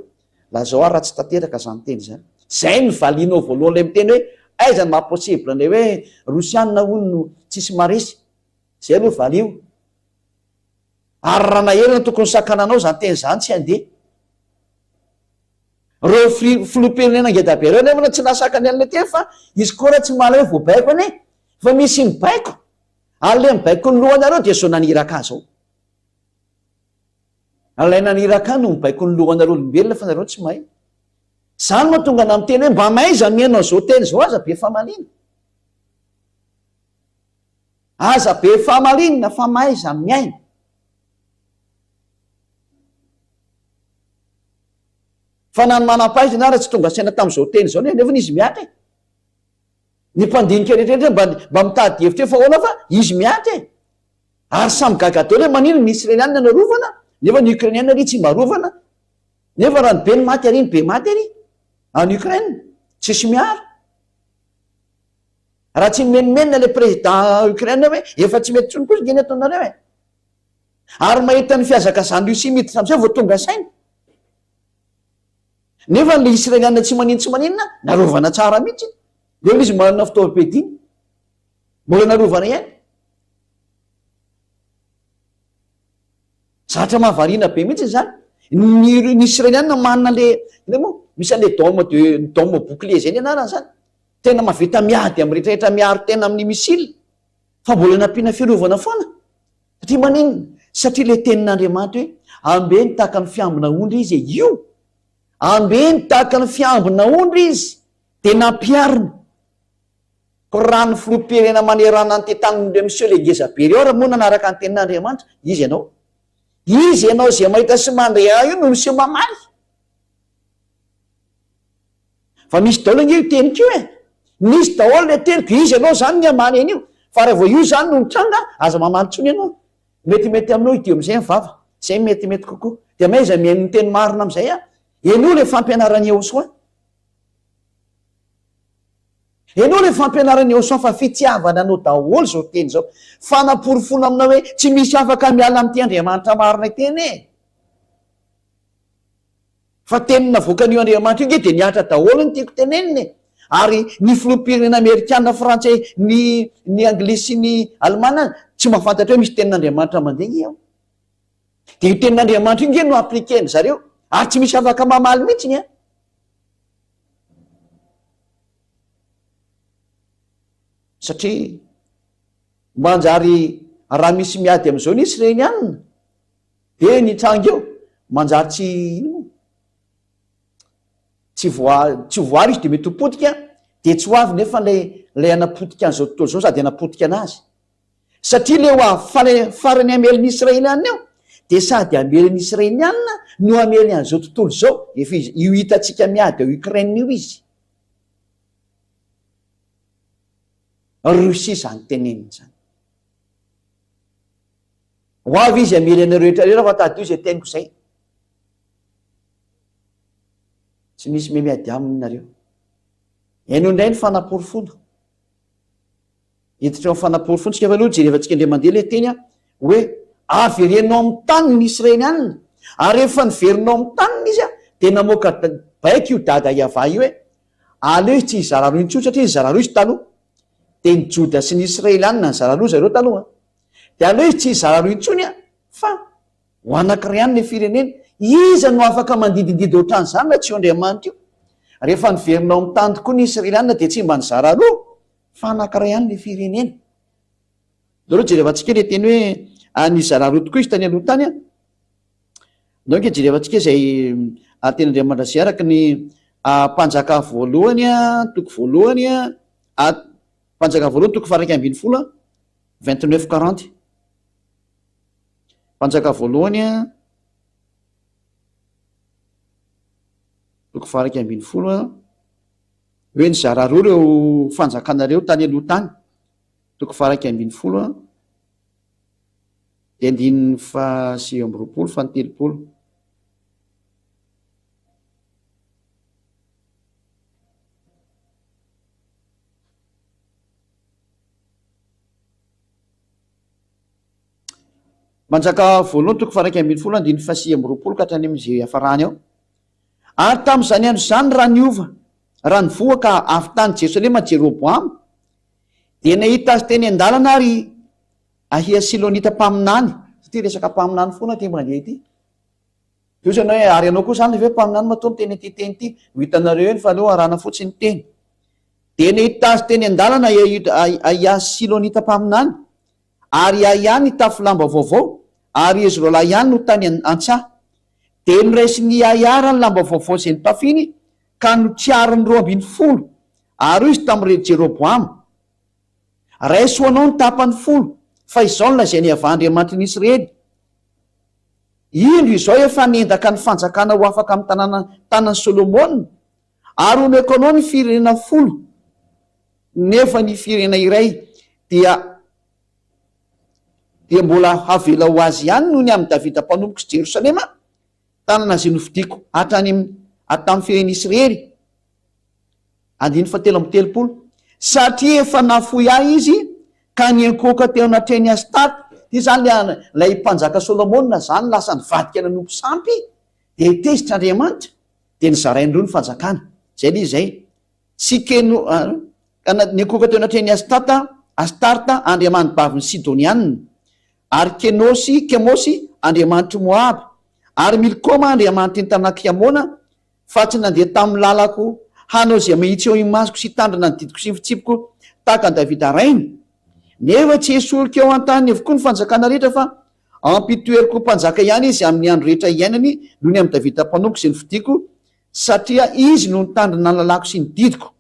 Lazao raha tsy tanteraka zany teny zany. Zay ny valianao voalohany ilay miteny hoe aiza ny mahaposibla ilay hoe Rosianina hono no tsisy maresy. Zay aloha valio. Ary raha naherina tokony sakananao zany teny zany tsy handeha. Reo filoam-pirenena ngeda-be reo nefa tsy nasakany an'ilay teny fa izy koa raha tsy mahala hoe voabaiko ane fa misy mibaiko. Ary le mibaiko ny lohanareo dia zao naniraka zao. Alay naniraka no mibaiko ny lohanareo olombelona fa nareo tsy mahay. Zany moa tonga na miteny hoe mba maiza mihainao zao teny zao aza be famalina. Aza be famalina fa maiza miaina. Fa na ny manam-pahaizana raha tsy tonga saina tamin'izao teny zao nefa izy miatra e. Ny mpandinika rehetrarehetra mba mitady hevitra fa ahoana fa izy miatra e. Ary samy gaga daholo hoe manino ny Israelianina narovana nefa ny Ukrainiana ry tsy marovana. Nefa raha ny be ny maty ary ny be maty ary any Ukraine tsisy miara. Raha tsy menimenina le président Ukraine hoe efa tsy mety tsony kosa ngeny ataonareo e. Ary mahita ny fiazaka zany Russie miditra amin'izay vao tonga saina. Nefa le Israelianina tsy maninona narovana tsara mihitsy. Leo izy manana fitaovam-piadiana mbola narovana ihany. Zatra mahavariana be mihitsy zany. Ny Israelianina manana le moa misy an'le dôme bouclier zay ny anarany zany. Tena mahavita miady amin'ny rehetrarehetra miaro tena amin'ny misily. Fa mbola nampiana fiarovana foana. Satria manino? Satria le tenin'Andriamanitra hoe ambeny tahaka ny fiambina ondry izy io. Ambeny tahaka ny fiambina ondry izy dia nampiarina. Ko raha ny filoam-pirenena manerana ny tetanindreo monsieur le ngezabe reo raha moa nanaraka ny tenin'Andriamanitra, izy ianao. Izy ianao izay mahita sy mandray io no monsieur mamaly. Fa misy daholo io teniko e. Misy daholo le teniko izy ianao zany ny amaly an'io. Fa raha vao io zany no mitranga aza mamaly tsony ianao. Metimety aminao idio amin'izay ny vava. Zay metimety kokoa. Dia maiza mihaino ny teny marina amin'izay a. Eno le fampianarany Eosoa. Eno le fampianarany Eosoa fa fitiavana anao daholo zao teny zao. Fanaporofona aminao hoe tsy misy afaka miala amin'ity Andriamanitra marina teny e. Fa tenina voakan'io Andriamanitra io dia niatra daholo ny tiako teneniny e. Ary ny filoam-pirenena Amerikanina, Frantsay, ny Anglisy sy ny Alemana tsy mahafantatra hoe misy tenin'Andriamanitra mandeha ao. Dia io tenin'Andriamanitra io nge no aplikeny zareo. Ary tsy misy afaka mamaly mihitsy ny a. Satria manjary raha misy miady amin'izao ny Israelianina dia nitranga eo manjary tsy voary izy dia mety hopotika dia tsy ho avy nefa lay anapotika an'izao tontolo izao sady anapotika anazy. Satria le ho farany amelin'ny Israelianina eo dia sady amelin'ny Israelianina no amely an'izao tontolo izao. Efa io hitantsika miady ao Ukraine io izy. Russie zany teneniny zany. Ho avy izy amely anareo rehetrarehetra fa tady io izay teniko izay. Tsy misy miady aminareo. Eno indray ny fanaporofona. Hiditra amin'ny fanaporofona tsika fa aloha jerevantsika indray mandeha ilay teny hoe averenao amin'ny tany ny Israelianina. Ary rehefa niverinao amin'ny taniny izy dia namoaka baika io dada Iava io hoe aleo izy tsy hizara roa intsony satria nizara roa izy taloha. Dia ny Joda sy ny Israelianina nizara roa zareo taloha. Dia aleo izy tsy hizara roa intsony fa ho anankiray ihany ny firenena. iza no afaka mandidididy ohatrany zany na tsy eo andriamanitra io. Rehefa niverinao amin'ny tany tokoa ny Israelianina dia tsy mba nizara roa fa anankiray ihany le firenena. Doreo jerevantsika le teny hoe nizara roa tokoa izy tany aloha tany a. Donc jerevantsika izay ten'Andriamanitra zay araka ny mpanjaka voalohany toko voalohany mpanjaka voalohany toko 240 29-40. Mpanjaka voalohany toko 240 hoe nizara roa reo fanjakanareo tany aloha tany. Toko 240 dia 9 fa 9 manjaka voalohany toko 240 fa 9 ka hatrany amin'izay hafarany ao. Ary tamin'izany andro zany raha niova raha nivoaka avy tany Jerosalema Jeroboamy dia nahita azy teny an-dalana ary ahia Silonita mpaminany, satria resaka mpaminany foana ty mandeha ity. Toy ianao hoe ary ianao koa zany ve mpaminany matoa teny ity teny ity ho hitanareo eny fa aleo arahana fotsiny teny. Dia nahita azy teny an-dalana ahia Silonita mpaminany ary ihany tafy lamba vaovao ary izy roa lahy ihany no tany an-tsaha. Dia noraisiny ahara ny lamba vaovao izay notafiny ka notsiariny 12 ary izy tamin'ire Jeroboamy. Raiso anao ny tapany 10 fa izao no lazainy avandriamanitra ny Israely. Indro izao efa nendaka ny fanjakana ho afaka amin'ny tanany Solomona ary omeko anao ny firenena 10 nefa ny firenena iray dia mbola havela ho azy ihany noho ny amin'ny Davida mpanomboka sy Jerosalema tanana izay novidiako hatramin'ny firenena Israely. 9:3 satria efa nafoy ahy izy ka niankoka teo anatreny Astarta. Ty zany lay mpanjaka Solomona zany lasa nivadika nanompo sampy dia hitezitra Andriamanitra dia nizarainy roa ny fanjakana. Zay le izay Sikeno niankoka teo anatreny Astarta andriaman'ny baviny Sidonianina, ary Kemosy andriamanitry Moab, ary Milkoma andriamanitry ny tanàna Kiamona, fa tsy nandeha tamin'ny lalako hanao izay mahitsy eo imasoko sy tandrina ny didiko sy ny fitsipiko tahaka ny Davida rainy. Nefa tsy esorika eo an-tany avokoa ny fanjakana rehetra fa ampitoeriko mpanjaka ihany izy amin'ny andro rehetra iainany noho ny amin'ny Davida mpanomboka sy ny fidiko, satria izy no nitandrina ny lalako sy ny didiko.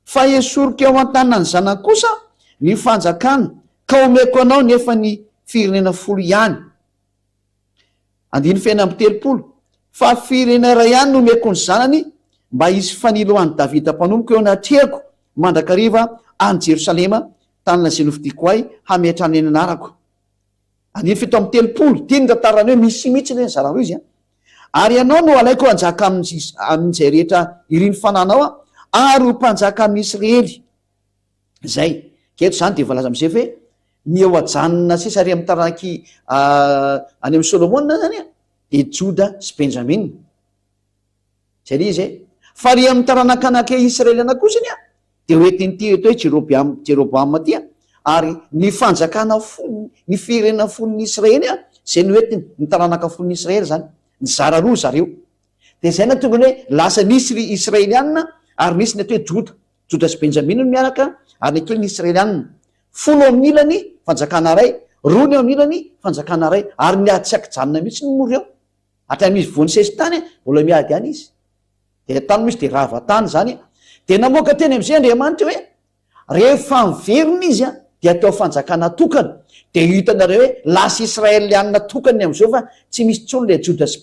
Fa esorika eo an-tanina ny zanany kosa ny fanjakana ka omeko anao nefa ny firenena 10 ihany. 9:3 fa firenena iray ihany no omeko ny zanany mba hisy fanilo an'ny Davida mpanomboka eo anatrehako mandrakariva any Jerosalema tanana izay novidiako ahy hametrany ny anarako. 9:7 tiany tantarany hoe misy mihitsy le nizara roa izy ary ianao no alaiko anjaka amin'izay rehetra iriny fananao ary ho mpanjaka amin'ny Israely. Zay keto zany dia voalaza amin'izay hoe ny eo ajanona sesary amin'ny taranaky any amin'ny Solomona zany dia Joda sy Benjamina. Zay le izy fa ry amin'ny taranaka anaky Israeliana kosany dia hoentin'ity eto hoe Jeroboamy ty ary ny fanjakana ny firenena 10 Israely zay ny hoentiny ny taranaka 10 Israely zany nizara roa zareo. Dia zay na tonga hoe lasa nisy Israelianina ary nisy ny atao hoe Joda sy Benjamina no miaraka ary ny ny Israelianina 10 amin'ny ilany fanjakana ray, 2 eo amin'ny ilany fanjakana ray ary miady tsy akijanona mihitsy ny mora eo hatramisy voany sesy tany mbola miady ihany izy. Dia tany misy dia rava tany zany dia namoaka teny amin'izay Andriamanitra hoe rehefa miverina izy dia atao fanjakana tokana. Dia hitanareo hoe lasa Israelianina tokany amin'izao fa tsy misy tsony le Joda sy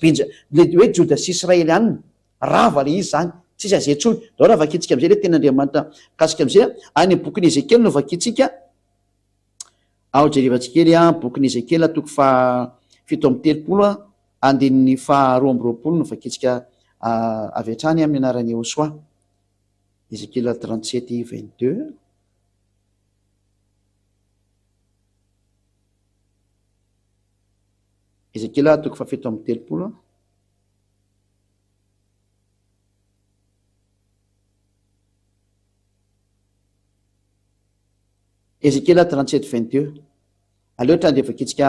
le hoe Joda sy Israelianina rava le izy zany tsisy azay tsony. Dao raha vakitsika amin'izay le tena Andriamanitra kasika amin'izay any bokin'ny Ezekely no vakitsika ao jerevantsika kely bokin'ny Ezekely toko 7:30 andin'ny 2:20 no vakitsika avy hatrany amin'ny anaran'ny Hosoa. Ezekely 37:22 Ezekely toko 7:30 Ezekely 37:22 aleo trany dia vakitsika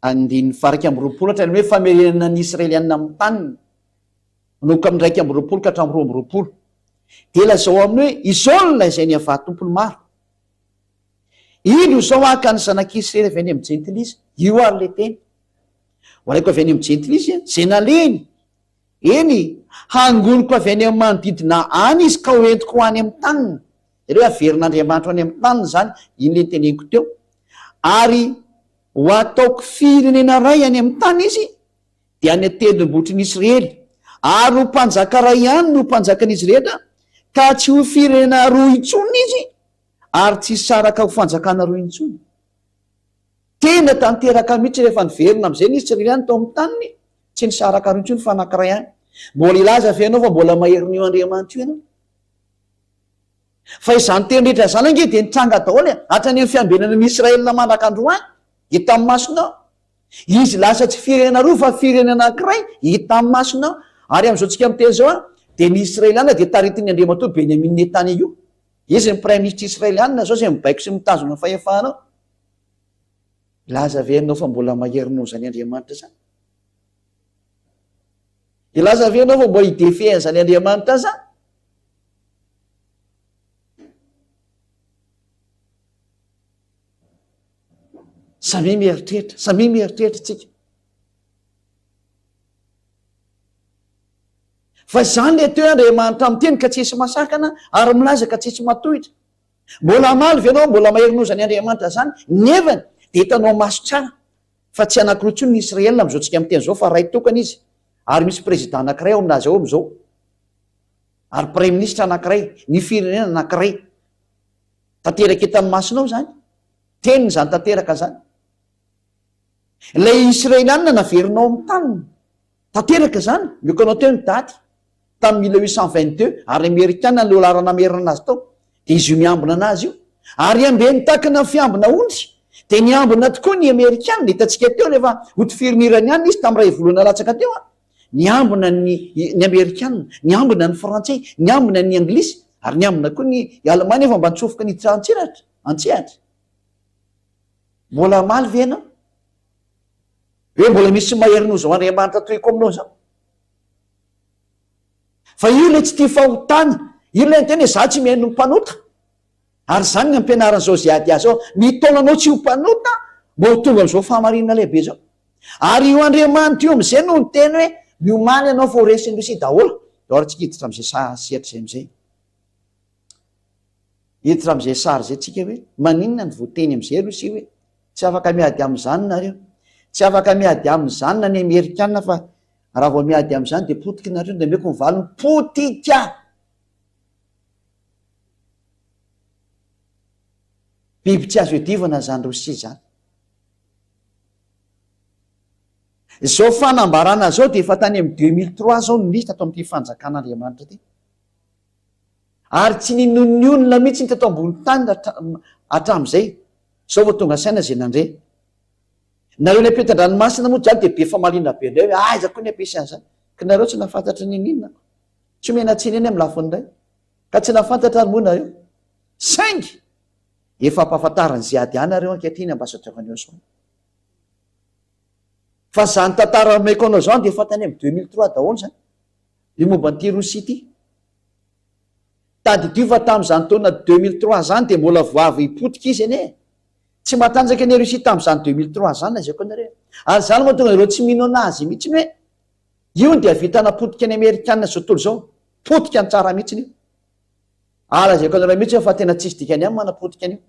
andiny faraika ambyroapolo hatra ny hoe famerenana ny israelianina amin'ny taniny manomboka amin'ny raiky ambyroapolo ka hatramin'ny roa ambyroapolo de lazao aminy hoe izaolona izay ny avahatompony maro ino zao aka ny zanak'israely avy any amin'ny jentilisa io ary le teny hoalaiko avy any amin'ny jentilisa zay naleny eny hangoniko avy any amin'ny manodidina any izy ka hoentiko ho any amin'ny taniny ireo averin'andriamanitra any amin'ny taniny zany iny le nyteneniko teo ary ho ataoko firenena ray any amin'ny tany izy de any atendrombotriny Israely ary ho mpanjaka ray ihany no mpanjakan'izy rehetra ka tsy ho firenena roa intsony izy ary tsy saraka ho fanjakana roa intsony tena tanteraka mihitsy rehefa niverina am'izay ny Israely any tao amin'ny taniny tsy ny saraka roa intsony fa anankiray any mbola ilaza fe ianao fa mbola maherin'io Andriamanitra io ianao fa izany teny rehetra zany ange de nitranga daholo hatrany amin'ny fiambenana ny Israelina manakandroany hita amin'ny masonao izy lasa tsy firenena roa fa firenena anankiray hita amin'ny masonao ary am'izao tsika miteny zao de ny Israeliana de taritiny Andriamanitra Benyamin Netanyahu izy ny prime ministre Israeliana zao zay mibaiko sy mitazona fahefanao ilaza verinao fa mbola maherinao zany Andriamanitra zany ilaza verinao fa mbola idefehan zany Andriamanitra zany samy mieritreritra tsika fa zany le teo Andriamanitra amiteny ka tsisy masakana ary milaza ka tsisy matohitra mbola maly venao mbola maherinao zany Andriamanitra zany nevany de hitanao maso tsara fa tsy anankiroa ntsony ny Israelina am'izao tsika miteny zao fa ray tokana izy ary misy président anankiray ao aminazy ao am'izao ary premier ministre anankiray ny firenena anankiray tanteraka etan'ny masonao zany teniny zany tanteraka zany ilay Israeliana naverinao amin'ny taniny tanteraka zany miokanao teo ny daty tamin'ny 1822 ary Amerikana le olarana merina azy tao de izy io miambina anazy io ary ambeny takana fiambina ondry de niambina tokoa ny Amerikana le hitantsika teo rehefa hotifirnirany any izy tamin'ny ray volana latsaka teo niambina ny Amerikana niambina ny Frantsay niambina ny Anglisy ary niambina koa ny Alemana efa mba nitsofoka ny antsehatra mbola maly venao hoe mbola misy maherinao zao Andriamanitra toyko aminao zao fa io le tsy tia fahotana io le tena za tsy mihaino mpanota ary zany ny ampianaran'izao zay ady azy ao mitaonanao tsy ho mpanota mbo tonga am'izao fahamarinana lehibe zao ary io Andriamanitra io am'izay no ny teny hoe miomany ianao fa ho resindrosi daholo de ary tsika hiditra am'izay sehatra zay am'izay hiditra am'izay sary zay tsika hoe maninona ny voateny am'izay rosi hoe tsy afaka miady am'izany nareo tsy afaka miady am'izany na ny Amerikana fa raha vao miady am'izany de potika nareo de meko mivalony potika biby tsy azo edivana zany Rosia zany zao fanambarana zao de efa tany amin'ny 2003 zao no nisy tato amin'ity fanjakan'Andriamanitra ty ary tsy ninonionona mihitsy ny tato ambony tany hatram'izay zao vao tonga saina zay nandre nareo ny ampitan-dranomasina moa zany de be famalina be ndray hoe aiza koa ny ampiasany zany ka nareo tsy nafantatra ny ninona tsy omena tsiny eny amin'ny lafiny ray ka tsy nafantatra ny moa nareo saingy efa ampahafantarany zay ady any nareo ankehitriny ambasatrovaneo so fa zany tantara maiko anao zany de efa tany amin'ny 2003 daholo zany io momba nyity Rosia ity tady diova tam'izany taona 2003 zany de mbola voavy hipotika izy ene tsy matanjaka ny Rosia tam'izany 2003 zany lazaiko anareo ary zany moa tonga ireo tsy mino anazy mihitsy hoe io de avitana potika ny Amerikana zao tontolo zao potika ny tsara mihitsiny io lazaiko anareo mihitsy fa tena tsisy dikany any manapotika an'io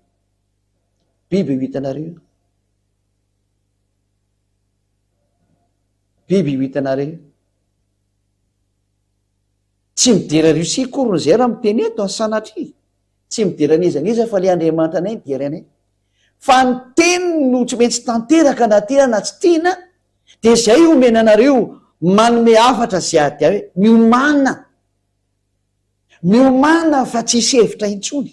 biby ho hitanareo biby ho hitanareo tsy midera Rosia korony zay raha miteny eto any sanatry tsy midera nizaniza fa le Andriamanitra anay midera anay fa ny teny no tsy maintsy tanteraka na tena na tsy tiana de zay omena anareo manome afatra zay ady hoe miomana fa tsisy hevitra intsony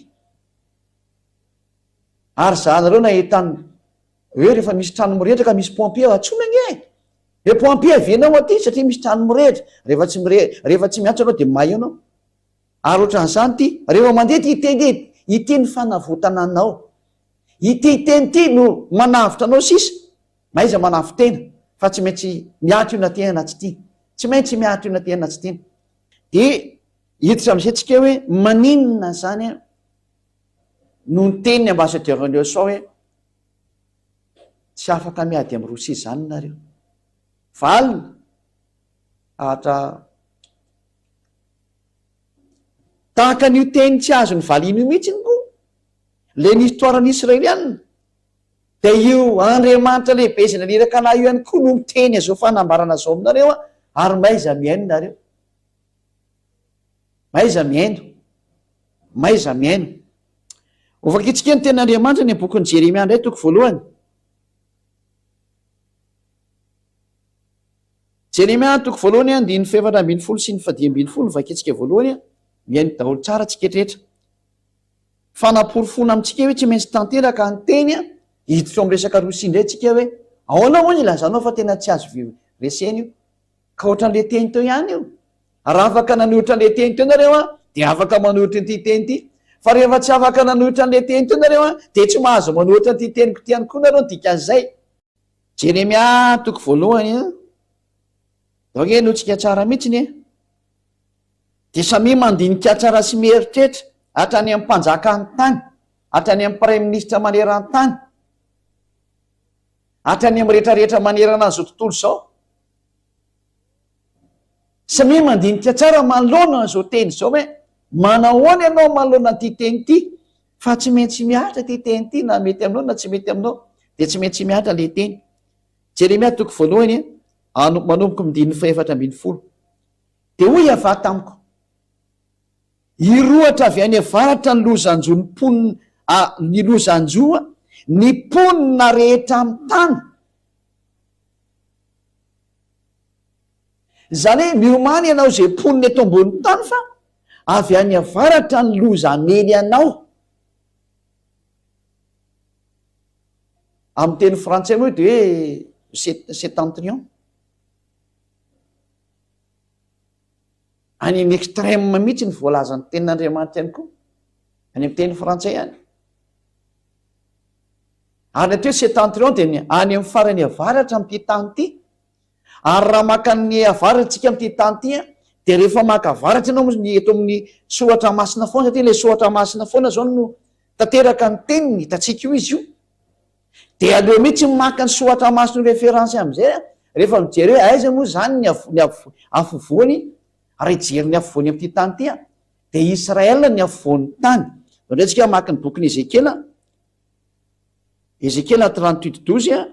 ary za nareo nahitany hoe rehefa misy trano mirehitra ka misy pompier atsona nge e pompier avenao aty satria misy trano mirehitra rehefa tsy miantso anao de may anao ary ohatran'izany ty rehefa mandeha ty ity ny fanavotana anao ity teny ty no manavitra anao sisa maiza manafy tena fa tsy maintsy miatro io natehana tsy tia, tsy maintsy miatro io natehana tsy tiana. De hiditra am'izay tsika hoe maninona zany a no ny teniny ambassadeur-neo sao hoe tsy afaka miady am' Rosia zany nareo, valina atra tahaka an'io teny tsy azo ny valiana io mihitsy ny koa le ny histoiran'ny israelianina. de io andriamanitra lehibe izay naneraka anah io ihany koa no miteny azao fanambarana zao aminareo a, ary maiza miaino nareo, maiza miaino, maiza miaino. Ovakitsika ny ten'andriamanitra ny bokin'ny Jeremia indray toko voalohany. Jeremia toko voalohany a, ndiny 7:20 sy ny 10:20 vakitsika voalohany a, miaino daholo tsara tsiketrehetra. Fanaporofona amitsika hoe tsy maintsy tanteraka ny teny a, hiditra am' resaka Rosia indray tsika hoe ahoana moa ny ilazanao fa tena tsy azo resena io, ka ohatran'le teny teo ihany io. Raha afaka nanohitra an'le teny teo nareo a, de afaka manohitra nyity teny ity, fa rehefa tsy afaka nanohitra an'le teny teo nareo a, de tsy mahazo manohitra nyity teniko ty ihany koa nareo dikan'izay. Jeremia toko voalohany a, daoge notsika tsara mihitsiny e. De samy mandinika tsara sy mieritreritra hatrany amin'ny mpanjaka ny tany, hatrany amin'ny prime ministre manerana ny tany, hatrany amin'ny rehetrarehetra manerana an'izao tontolo zao. Samy mandinika tsara manoloana zao teny zao hoe manahoana ianao manoloana ty teny ty, fa tsy maintsy miatra ty teny ty, na mety aminao na tsy mety aminao, de tsy maintsy miatra le teny. Jeremia toko voalohany manomboka midiny 7:20. De hoy ava tamiko, iroatra avy any avaratra ny lozanjo ny ponina ny lozanjoa ny ponina rehetra amin'ny tany. Zany hoe miomany ianao zay ponina eto ambon'ny tany fa avy any avaratra ny loza amely anao. Amin'ny teny frantsay moa de hoe septentrion, any amin'ny extrême mihitsy ny voalazany tenin'Andriamanitra ihany koa, any amin'ny teny frantsay ihany. Ary ny atao hoe septentrion de any amin'ny farany avaratra amin'ity tany ty. Ary raha maka ny avaratsika amin'ity tany ty a, de rehefa maka avaratra ianao ny eto amin'ny sohatra masina foana, satria le sohatra masina foana zao no tanteraka ny teniny hitatsika io izy io. De aleo mihitsy maka ny sohatra masina référence am'izay a, rehefa mijery hoe aiza moa zany ny afovoany, ary jery ny afovoany amin'ity tany ty a, de Israel ny afovoan'ny tany. Indray tsika maka ny bokin'ny Ezekiela 38:12 a,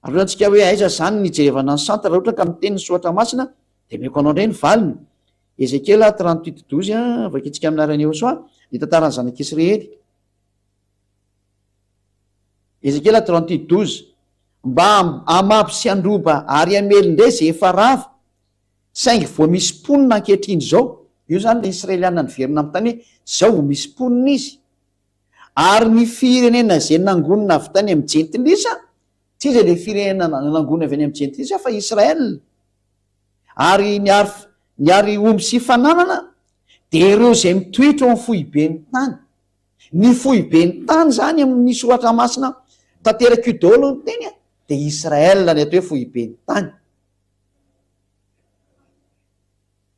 ary ohatsika hoe aiza zany nijerevana ny santa raha ohatra ka miteny ny sohatra masina, de meko anao indray ny valiny. Ezekiela 38:12 a, vakitsika aminarany eo soa ny tantaran'ny zanak'Israely. Ezekiela 38:12, mba amapy sy androba ary amely indray zay efa rava, saingy vo misy ponina ankehitriny zao. Io zany le israeliana niverina amin'ny tany hoe zao misy ponina izy. Ary ny firenena zay nangonina avy tany amin'ny jentilisa, tsy izy le firenena nangonina avy any amin'ny jentilisa fa Israel. Ary niary omby sy fananana, de ireo zay mitoetra amin'ny fohiben'ny tany. Ny fohiben'ny tany zany amin'ny sohatra masina tanteraka io daholo ny teny a, de Israel ny atao hoe fohiben'ny tany.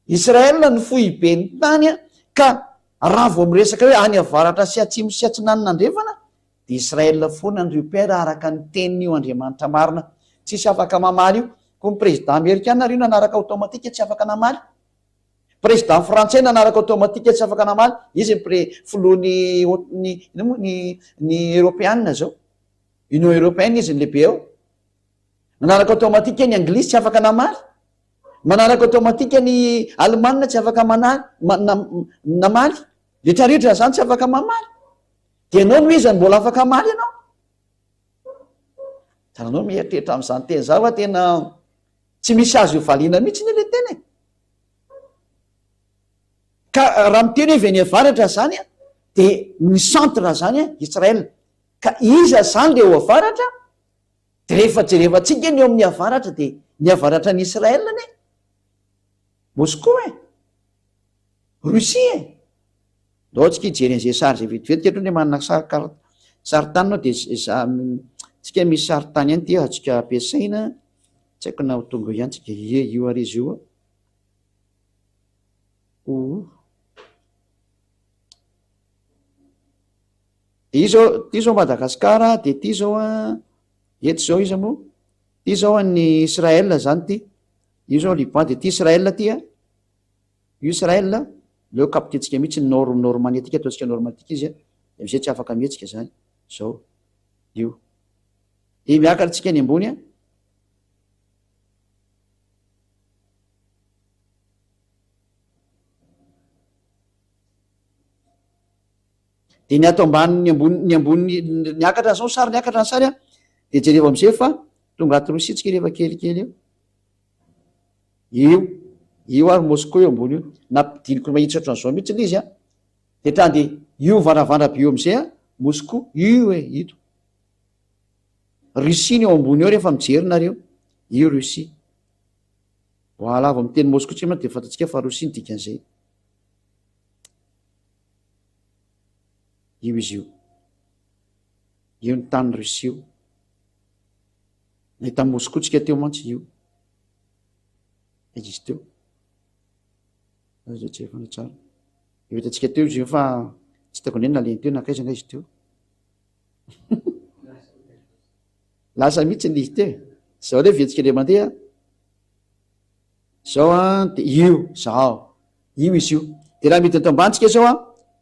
Israel ny fohiben'ny tany a, ka raha vao miresaka hoe any avaratra sy atsimo sy atsinanana andrefana, de Israel foana ny repère araka ny teniny io Andriamanitra marina, tsisy afaka mamaly io. Ko ny président américain io nanaraka automatika tsy afaka namaly, président frantsay nanaraka automatika tsy afaka namaly, izy filohan'ny ny européenne zao, union européenne izy ny lehibe ao, nanaraka automatika ny anglisy tsy afaka namaly, manaraka automatika ny Allemagne tsy afaka namaly, rehetrarehetra zany tsy afaka mamaly. De ianao no izy mbola afaka maly ianao. Tananao mieritreritra amin'izany teny zao fa tena tsy misy azo ivaliana mihitsy ny le teny. Ka raha miteny hoe veny avaratra zany a, de ny centre zany a Israel. Ka iza zany le ho avaratra, de rehefa jerevantsika ny eo amin'ny avaratra, de ny avaratra ny Israel ne Moscou Russie dao tsika hijery an'izay sary zay vetivetika hatro ny manana sary tanina de tsika misy sarytany ihany ty atsika ampiasaina tsy haiko na ho tonga ihany tsika io ary izy io ty zao Madagasikara de ty zao a eto zao izy moa ty zao any Israel zany ty io zao Liban de ty Israel ty a io Israel leo kapitentsika mihitsy normanetika ataotsika normatika izy a de amizay tsy afaka mihetsika zany zao io i miakatra tsika any ambony a de ny ato ambany ny ambony niakatra zao sary niakatra ny sary a de jereva amizay fa tonga aty Rosia tsika rehefa kelikely io ary Moscou eo ambony io nampidiniko mahitsy ohatran'izao mihitsy izy a de trany de io varavara be eo amizay a Moscou io ito Rusia ny eo ambony eo rehefa mijery nareo io Rusia voala avy miteny Moscou tsika de fantatsika fa Rosia ny dikan'izay io izy io ny tany Rusia io nahita Moscou tsika teo mantsy io izy teo tsy efana tsara io hitantsika teo izy io fa tsy taiko ndray naleny teo nakaizana izy teo lasa mihitsy ny izy teo zao le vetsika le mandeha zao a de io izy io de raha mety ato ambantsika zao a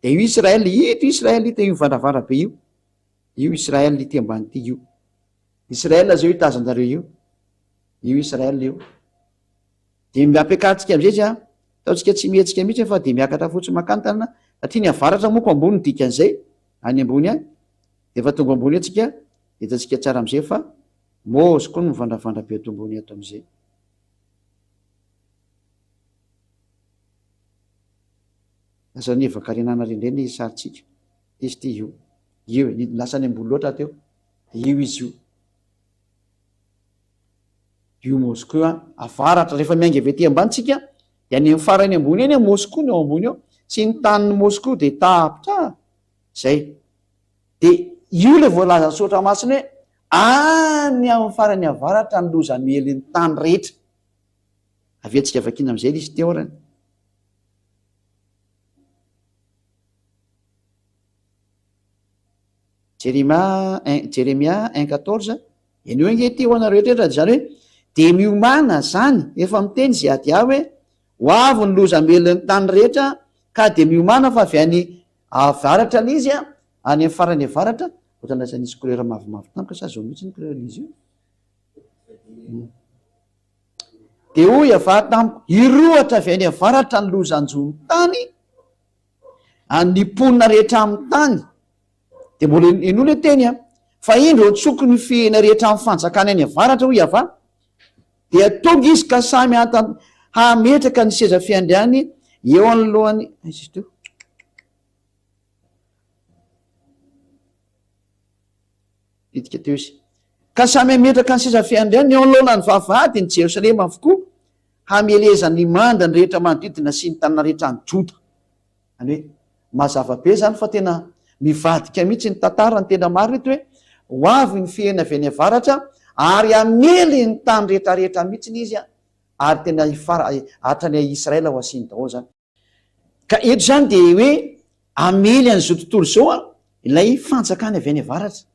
de io Israel ito Israel ito io varavara be io Israel ity ambany ty io Israel zao itazanjareo io Israel io de miampiakatsika amizay izy a ataotsika tsy mihetsika mihitsy fa de miakatra fotsy makantana satria ny avaratra moako ambony dikan'izay any ambony any de fa tonga ambony atsika hitatsika tsara amizay fa Moscou no mivandravandra be ato ambony ato amizay lasa ny evakarenana rendreny sarytsika izy ty io lasa ny ambony loatra teo io izy io Moscou a avaratra rehefa miainga avy aty ambanitsika de any farany ambony eny Moscou ny ao ambony ao sy ny tanin'ny Moscou de tapitra zay de io le voalaza sotra masiny hoe any amin'ny farany avaratra ny loza mely ny tany rehetra avy atsika vakina amizay izy teo rany Jeremia 1:14 enio ange ty ho anareo rehetra zany hoe de miomana zany efa miteny zay adia hoe ho avy ny loza mely ny tany rehetra ka de miomana fa avy any avaratra ny izy a any amin'ny farany avaratra ohatran'nisy couleur mavomavo tampoka sa zao mihitsy ny couleur izy io de hoy avary tamiko irohatra avy any avaratra ny lozanjony tany any ponina rehetra amin'ny tany de mbola enolo teny a fa indro tsoko ny fihena rehetra amin'ny fanjakany any avaratra hoy ava de atonga izy ka samy hametraka ny seza fiandriany eo anylohany izy teo itika teo izy ka samy hametraka ny seza fiandriany eo anylohana ny vavahady ny Jerosalema avokoa hamelezany manda ny rehetra manodidina sy ny tanana rehetra ny Joda any hoe mazava-be zany fa tena mivadika mihitsy ny tantara ny tena maro reto hoe ho avy ny fihena avy any avaratra ary amely ny tany rehetrarehetra mihitsy ny izy a ary tena atrany Israela ho asiny daholo zany ka eto zany de hoe amely an'izao tontolo zao a ilay fanjakany avy any avaratra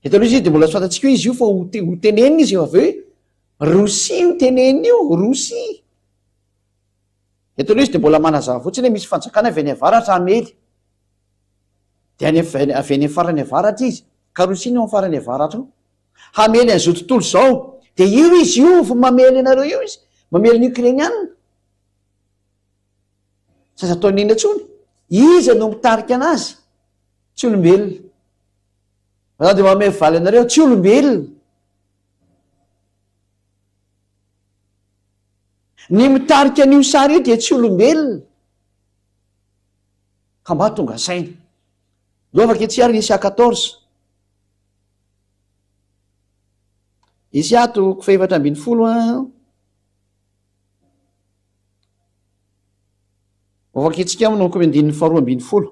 eto aloha izy de mbola tsy fantatsika hoe izy io fa ho tenenina izy eo avy hoe Rosia ho tenenina io Rosia eto aloha izy de mbola manazava fotsiny hoe misy fanjakana avy any avaratra amely de avy any farany avaratra izy ka Rosia no amin'ny farany avaratra ao hamely an'izao tontolo zao de io izy io fa mamely anareo io izy mamely ny Ukrainiana sasa ataony nina tsony iza no mitarika anazy tsy olombelona zany de mamely valy anareo tsy olombelona ny mitarika an'io sary io de tsy olombelona ka mba tonga saina lovaka etsy ary Isia 14 Isia toko 7:10 a ovaka etsika aminao 2:12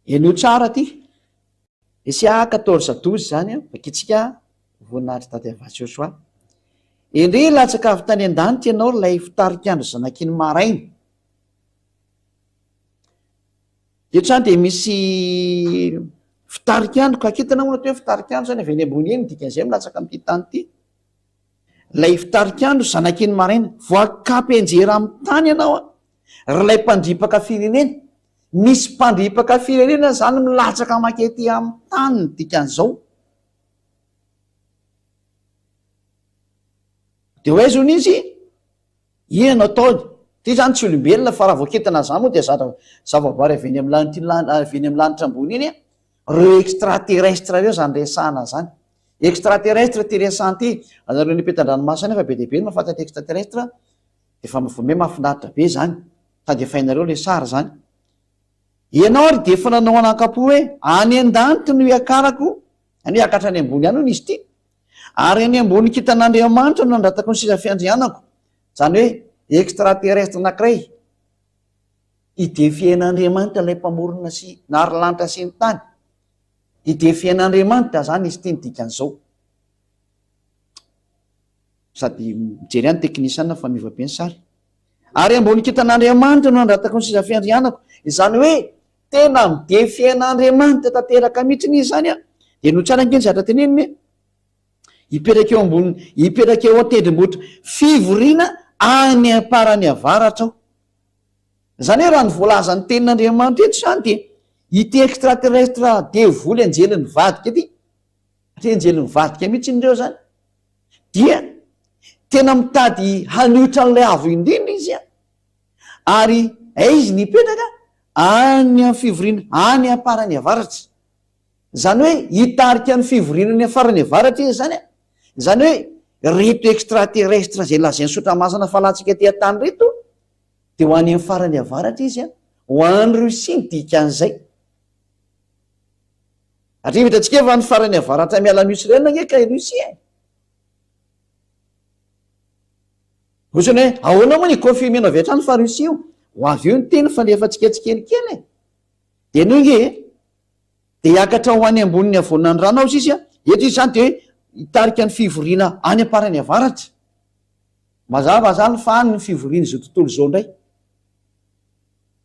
enio tsara ty Esia 14:12 zany vakitsika voninahitra tady Vasyosoa. Endre latsaka avy tany an-danitra ianao lay fitarikandro zanakiny maraina. Eotrany de misy fitarikandro ka kitana moa hoe fitarikandro zany avy eny ambony eny dikan'izay milatsaka amin'ity tany ity. Lay fitarikandro zanakiny maraina voakapy enjera amin'ny tany ianao lay mpandripaka firenena. Misy mpandripaka firenena zany milatsaka makety amin'ny tany dikan'izao. De hoe zony izy ina ataony ty zany tsy olombelona fa raha voaketana zany moa de zavaboary avy eny amin'ny lanitra ambony iny reo extraterrestre reo zany resahana zany. Extraterrestre ty resahana ty anareo nipetan-dranomasina efa be dia be no mahafantatra extraterrestre de fa vome mahafinaritra be zany tandefainareo le sary zany. Ianao ary de efa nanao anakapo hoe any an-danitra no iakarako any hiakatra any ambony any hono izy ty ary any ambony kitan'Andriamanitra no andratako ny sisa fiandrianako. Zany hoe extraterrestre anankiray idefian'Andriamanitra ilay mpamorona sy nary lanitra sy ny tany. Idefian'Andriamanitra zany izy ty ny dikan'izao. Sady mijery any teknisiana fa mivabe ny sary. Ary ambony kitan'Andriamanitra no andratako ny sisa fiandrianako. Izany hoe tena midefian'Andriamanitra tanteraka mihitsy izy zany de no tsara ngeny zatra teneniny hipetraka eo ambony hipetraka eo an-tendrombohitra fivoriana any aparany avaratra ao. Zany hoe raha ny voalazany tenin'Andriamanitra eto zany de ity extraterrestre de voly anjeliny vadika ety satria anjeliny vadika mihitsy indreo zany dia tena mitady hanoitra an'ilay avo indrindra izy ary izy nipetraka any amin'ny fivoriana any aparany avaratra. Zany hoe hitarika ny fivoriana ny afarany avaratra izy zany zany hoe reto extraterrestre zay lazainy sotramasana falantsika ty an-tany reto de ho any amin'ny farany avaratra izy ho any Rosia ny dikan'izay. Atria hitantsika efa ny farany avaratra miala ny Israel nge Rosia. Ohatrany hoe ahoana moa ny confirmena avy hatrany fa Rosia io ho avy eo ny teny fa lefa tsika tsikelikely de no nge de hiakatra ho any amboniny avonany rano ao izy eto izy zany de hoe hitarika ny fivoriana any aparany avaratra. Mazava zany fa any ny fivoriana izao tontolo zao ndray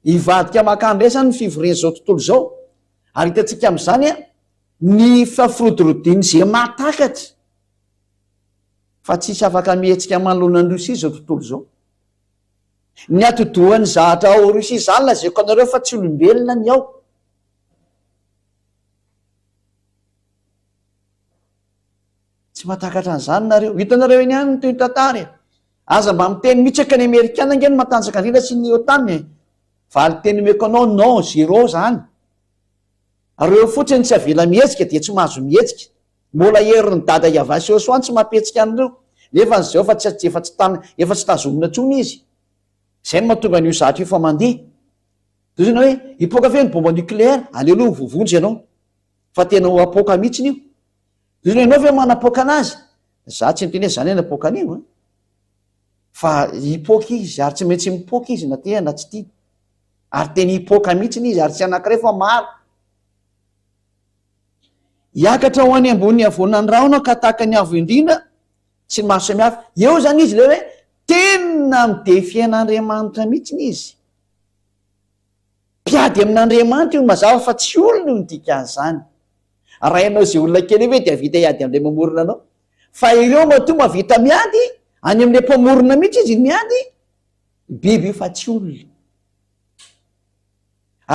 hivadika makany ndray zany ny fivoriana zao tontolo zao ary hitantsika am'izany ny fafirodorodiany zay mahatakatra fa tsisy afaka mihetsika manoloana ny Rosia zao tontolo zao. Ny atodohan'ny zahatra ao Rosia zany lazaiko anareo fa tsy olombelona ny ao. Tsy mahatakatra an'izany nareo. Hitanareo eny any ny toy ny tantara aza mba miteny mihitsaka ny Amerikana ngeny matanjaka indrindra sy ny OTAN valy teny meko anao non zero zany. Reo fotsiny tsy avela mihetsika de tsy mahazo mihetsika. Mbola herin'ny dada Vasyosoa tsy mampetsika an'ireo nefa ny zao efa tsy tazomina tsony izy. Zay no mahatonga an'io zatra io fa mandeha. Toy hoe hipoaka ve ny bomba nucléaire aleloha vovonjy ianao fa tena ho apoaka mihitsiny io. Toy hoe ianao ve manapoaka anazy za tsy niteny zany napoaka an'io fa hipoaka izy ary tsy maintsy mipoaka izy na te na tsy tia ary tena hipoaka mihitsiny izy ary tsy anankiray fa maro. Hiakatra ho any ambony avonany raona ka tahaka ny avo indrindra sy ny maro samihafa. Eo zany izy le hoe tena midefian'Andriamanitra mihitsiny izy. Mpiady amin'Andriamanitra io mazava fa tsy olona io dikan'izany. Raha ianao zay olona kely hoe de vita hiady amin'ilay mamorona anao fa ireo matoa mavita miady any amin'ilay mpamorona mihitsy izy miady biby io fa tsy olona.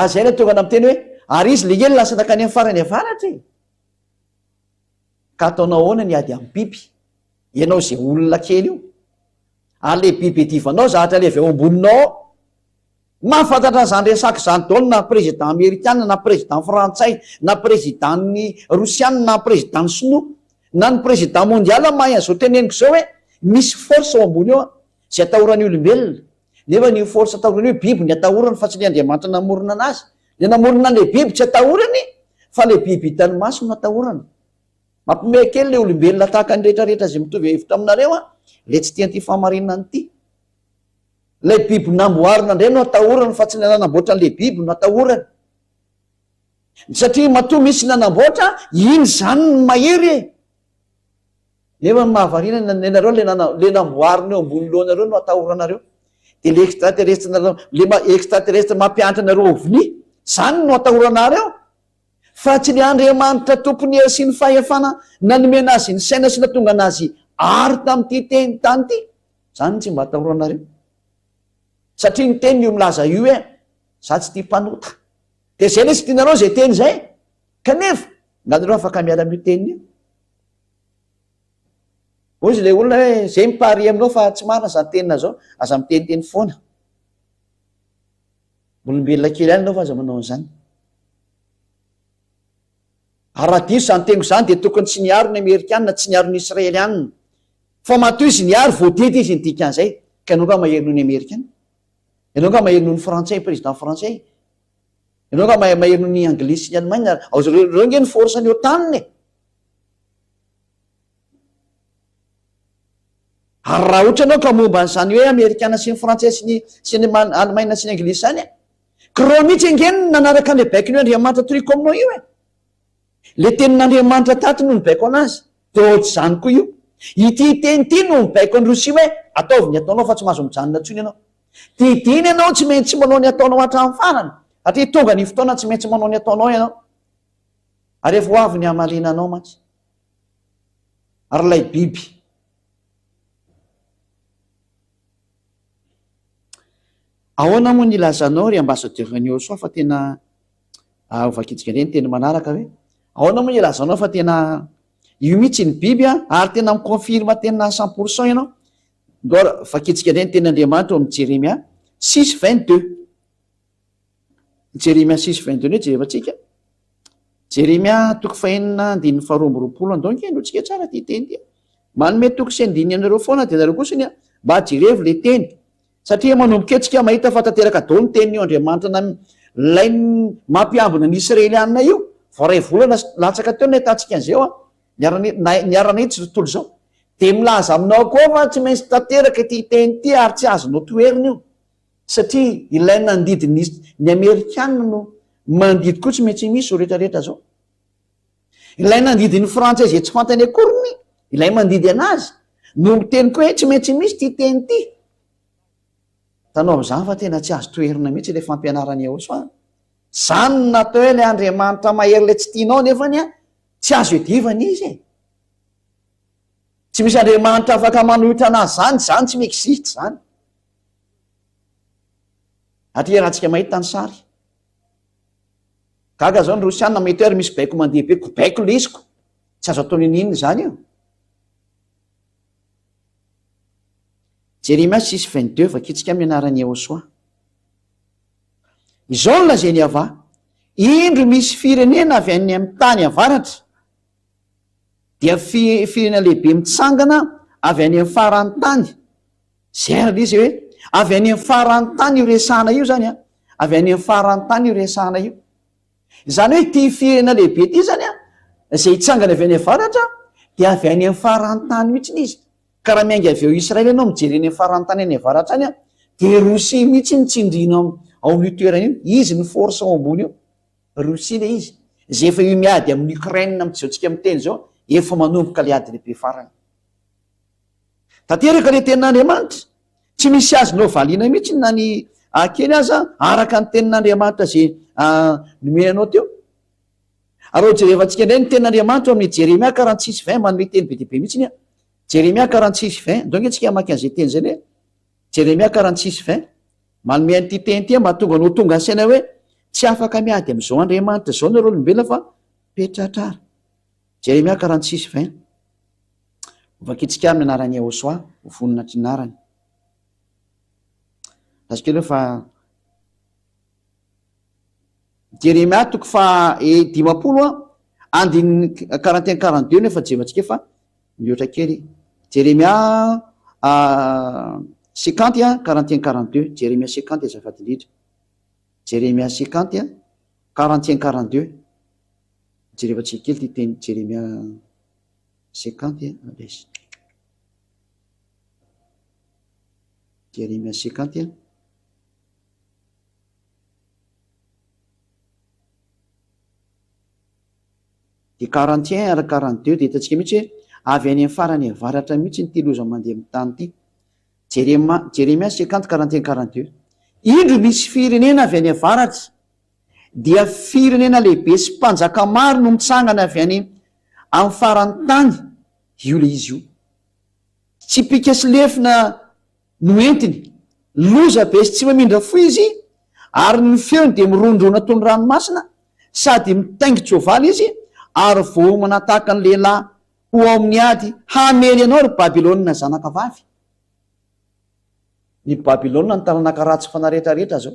Zay no tonga amin'ny teny hoe ary izy le ely lasa nakany amin'ny farany avaratra ka ataonao ahoana ny ady amin'ny biby ianao zay olona kely io ary le biby edivanao zahatra le avy ao amboninao mahafantatra zany resaka zany daholo na président américain na président frantsay na président ny rosiana na président ny sinoa na ny président mondial mahay an'izao teneniko zao hoe misy force ao ambony eo zay atahorany olombelona nefa ny force atahorany hoe biby ny atahorany fa tsy le Andriamanitra namorona anazy. Le namorona le biby tsy atahorany fa le biby hitany maso no atahorany. Mampime kely le olombelona tahaka ny rehetrarehetra zay mitovy hevitra aminareo le tsy tian'ity famarinana ity. Le biby namboarina indray no atahorany fa tsy nanamboatra le biby no atahorany. satria matoa misy nanamboatra iny zany ny mahery e. Nefa mahavariana nareo le namboarina eo ambony lohanareo no atahoranareo, de le extraterrestre extraterrestre mampianatra anareo ovni zany no atahoranareo, fa tsy le Andriamanitra tompony sy ny fahefana nanomena azy ny saina sy natonga anazy ary tamin'ity teny tany ity, zany tsy mba atahoranareo. Satria ny teny io milaza io e, za tsy tia mpanota, de zay le tsy tianareo zay teny zay, kanefa nganareo afaka miala am'io teny io. Ozy le olona hoe zay mipary aminao fa tsy marina zany tenina zao, aza miteniteny foana. Olombelona kely any anao fa aza manao an'izany. Ary raha diso zany teniko zany de tokony tsy niaro ny Amerikanina, tsy niaro ny Israelianina, fa matoa izy niaro voadedy izy ny dikan'izay. Ka ianao ka mahery noho ny Amerikana, ianao ka mahery noho ny Frantsay, président Frantsay, ianao ka mahery noho ny Anglisy sy ny Allemagne, reo nge ny force ny otaniny. Ary raha ohatra anao ka momba n'izany hoe Amerikana sy ny Frantsay sy ny Allemagne sy ny Anglisy zany e, ka reo mihitsy ngeny nanaraka ny baikin'io Andriamanitra triko aminao io e. Le tenin'Andriamanitra tato no nibaiko anazy, de ohatr' zany koa io. Ity teny ity no nibaiko ny Rosia hoe ataovy ny ataonao fa tsy mahazo mijanona intsony ianao. Didiny ianao tsy maintsy manao ny ataonao hatramin'ny farany, satria tonga ny fotoana tsy maintsy manao ny ataonao ianao. Ary efa ho avy ny hamalinanao mantsy. Ary lay biby, ahoana moa ny lazanao ry ambassadeur-ny Osoa fa tena ovakitsika ireny teny manaraka hoe ahoana moa ny lazanao fa tena io mihitsy ny biby ary tena miconfirme tena 100% ianao. Ndora vakitsika ireny ten'Andriamanitra amin'ny Jeremia 6:22. Jeremia 6:22 ny jerevantsika. Jeremia toko fahenina andininy faharoambiroapolo andao nkeno tsika tsara ty teny ty. Manome toko sy andininy anareo foana de anareo kosa ny mba jerevy le teny. Satria manomboka etsika mahita fa tanteraka daholo ny tenin'io Andriamanitra lay mampiambina ny Israelianina io. Vao ray volana latsaka teo nahitantsika an'izay niarana itsy tontolo zao. De milaza aminao koa fa tsy maintsy tanteraka ty teny ty ary tsy azonao toerina io. Satria ilay nandidy ny Amerikanina no mandidy koa tsy maintsy misy o rehetrarehetra zao. Ilay nandidy ny Frantsay zay tsy fantany akoriny, ilay mandidy anazy no miteny koa hoe tsy maintsy misy ty teny ty. Tanao amin'izany fa tena tsy azo toerina mihitsy le fampianarany Ahosoa. Zany natao hoe le Andriamanitra mahery le tsy tianao nefany tsy azo edivana izy e. Tsy misy Andriamanitra afaka manohitra anazy zany tsy mi-existe zany. Atria raha tsika mahita ny sary. Gaga zao ny Rosianina mety hoe misy baiko mandeha be, baiko le isiko. Tsy azo atao ninina zany io. Jeremia 6:22 vakitsika amin'ny anaran'ny Ahosoa. Izao no lazainy ava, indro misy firenena avy any amin'ny tany avaratra, dia firenena lehibe mitsangana avy any amin'ny farany tany. Zay raha izy hoe avy any amin'ny farany tany io resahana io zany avy any amin'ny farany tany io resahana io. Zany hoe ty firenena lehibe ty zany zay tsangana avy any avaratra dia avy any amin'ny farany tany mihitsy izy. Ka raha miainga avy eo Israely ianao mijery any amin'ny farany tany any avaratra any de Rosia mihitsy ny tsindriana ao amin'io toerana io, izy ny force ao ambony io. Rosia le izy zay efa io miady amin'ny Ukraine amin'izao tsika miteny zao, efa manomboka le ady lehibe farany. Tanteraka le tenin'Andriamanitra, tsy misy azonao valiana mihitsy na ny kely aza araka ny tenin'Andriamanitra zay nomenanao teo. Ary jerevantsika indray ny tenin'Andriamanitra amin'ny Jeremia 46:20 manome teny be dia be mihitsy Jeremia 46:20 donc tsika maka an'izay teny zay le Jeremia 46:20 manome an'ity teny ty mahatonga anao tonga ansaina hoe tsy afaka miady amin'izao Andriamanitra zao nareo olombelona fa petratrara. Jeremia 46:20 vakitsika amin'ny anaran'ny Ahosoa ho vonona trinarany. Azokely fa Jeremia toko fa 10 andininy 41-42 nefa jevantsika fa mihoatra kely. Jeremia 50 41-42, Jeremia 50 azafady indrindra. Jeremia 50 41-42. Jerevantsika kely ty teny Jeremia 50 abesy. Jeremia 50 . de 41 ary 42 de hitantsika mihitsy hoe avy any amin'ny farany avaratra mihitsy ny tiloza mandeha amin'ny tany ity. Jeremia 50 41 42. Indro misy firenena avy any avaratra dia firenena lehibe sy mpanjaka maro no mitsangana avy any amin'ny farany tany. Io le izy io tsy pika sy lefina no entiny, loza be sy tsy mamindra fo izy, ary ny feony de mirondrona toy ny ranomasina, sady mitaingitra ovaly izy, ary vohomana tahaka ny lehilahy ho ao amin'ny ady hamely anao ry Babilôna zanaka vavy. Ny Babilôna ny taranaka ratsy fanarehetrarehetra zao,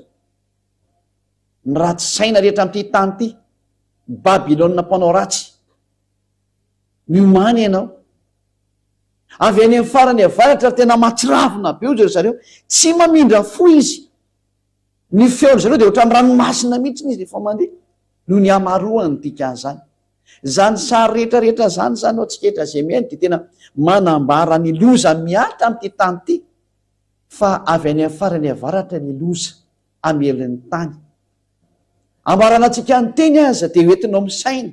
ny ratsy saina rehetra amin'ity tany ity. Babilôna mpanao ratsy, miomany ianao. Avy any amin'ny farany avaratra tena matsiravina be ry zareo, tsy mamindra fo izy. Ny feony zareo de ohatran'ny ranomasina mihitsy izy rehefa mandeha, no ny amaroany dikan'izany. Zany sary rehetrarehetra zany ao tsiketra zay miainy de tena manambara ny loza miatra amin'ity tany ity, fa avy any amin'ny farany avaratra ny loza amelin'ny tany. Ambarana antsika ny teny aza de hoentinao misaina,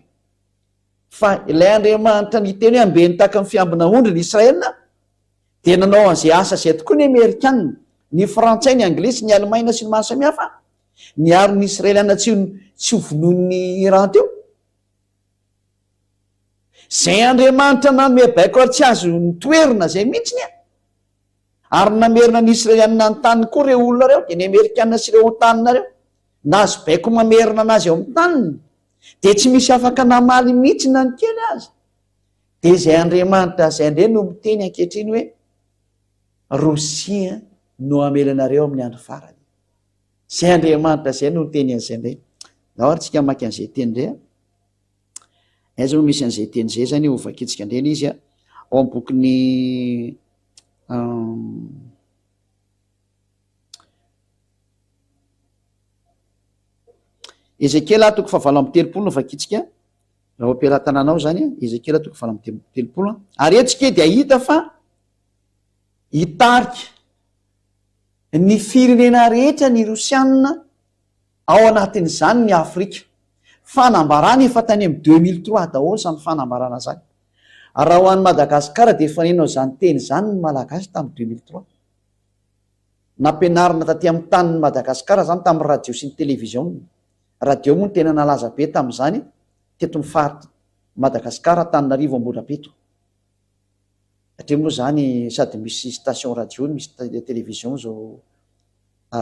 fa ilay Andriamanitra ny teny hoe ambeny tahaka ny fiambina ondry ny Israelina, de nanao an'izay asa zay tokoa ny Amerikanina, ny Frantsay, ny Anglisy, ny Alemaina sy ny maro samihafa, niaro ny Israeliana tsy ho vonoin'ny Iran teo. Zay Andriamanitra nanome baiko ary tsy azo nitoerina zay mihitsiny a, ary namerina ny Israeliana ny tany koa reo olona reo, de ny Amerikanina sy reo tanina reo nazo baiko mamerina anazy eo amin'ny taniny, de tsy misy afaka namaly mihitsy na ny kely azy. De zay Andriamanitra zay ndre no miteny ankehitriny hoe Rosia no amelanareo amin'ny andro farany. Zay Andriamanitra zay no miteny an'izay ndray. Ao ary tsika maky an'izay teny ndray, aiza no misy an'izay teny zay zany ovakitsika ndreny izy ao amin'ny bokyny Ezekela toko 7:30 no vakitsika, raha operan-tanànao zany, Ezekela toko 7:30. Ary etsika dia hita fa hitarika ny firenena rehetra ny Rosianina ao anatin'izany ny Afrika. Fanambarana efa tany amin'ny 2003 daholo samy fanambarana zany. Raha ho an'ny Madagasikara de efa nenao zany teny zany ny malagasy tamin'ny 2003. Nampianarina taty amin'ny tanin'ny Madagasikara zany tamin'ny radio sy ny televizion. Radio moa ny tena nalaza be tamin'izany teto ny faritra Madagasikara, Antananarivo, Ambohidrapeto. Satria moa zany sady misy station radio, misy televizion zao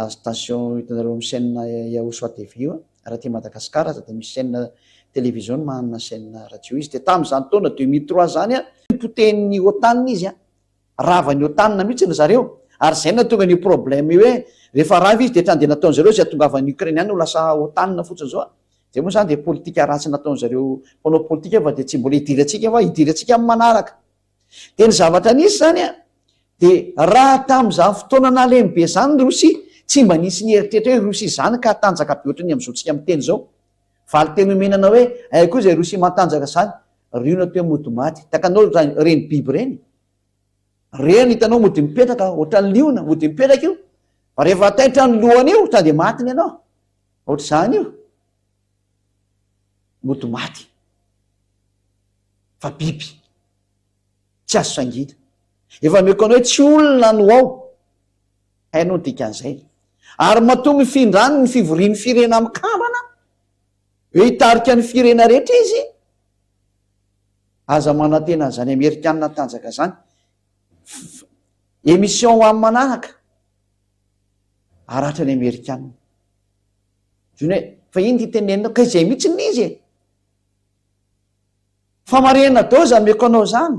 station hitanareo amin'ny chaîne Yaoso TV io, raha ty Madagasikara sady misy chaîne televizion manana chaîne radio izy. De tamin'izany taona 2003 zany a potehin'ny OTAN izy a, ravany OTAN mihitsy ny zareo, ary zay natonga ny problème hoe rehefa ravy izy de trany nataony zareo zay atongavan'ny Ukrainiana ho lasa OTAN fotsiny zao. Zay moa zany de politika ratsy nataony zareo mpanao politika fa de tsy mbola hidirantsika fa hidirantsika amin'ny manaraka. De ny zavatra nisy zany a, de raha tamin'izany fotoana nalembe zany ny Rosia, tsy mba nisy ny eritreritra hoe Rosia zany ka tanjaka be ohatrany amin'izao amin'ny teny zao. Valy teny omenana hoe ay koa zay Rosia matanjaka zany, riona teo mody maty. Takanao reny biby reny, reny hitanao mody mipetraka ohatran'ny liona, mody mipetraka io, fa rehefa taitra ny lohany io tonga de matiny ianao. Ohatr'izany io, mody maty, fa biby tsy azo sangina. Efa meko anao hoe tsy olona no ao, hainao dikan'izay. Ary mahatonga findrany ny fivorian'ny firena mikambana hoe hitarika ny firena rehetra izy. Aza manantena zany Amerikanina tanjaka zany, émission ho amin'ny manaraka aratra ny Amerikanina. Zany hoe fa iny ty tenenina ka izay mihitsy n'izy e. Fa marena dao zany meko anao zany,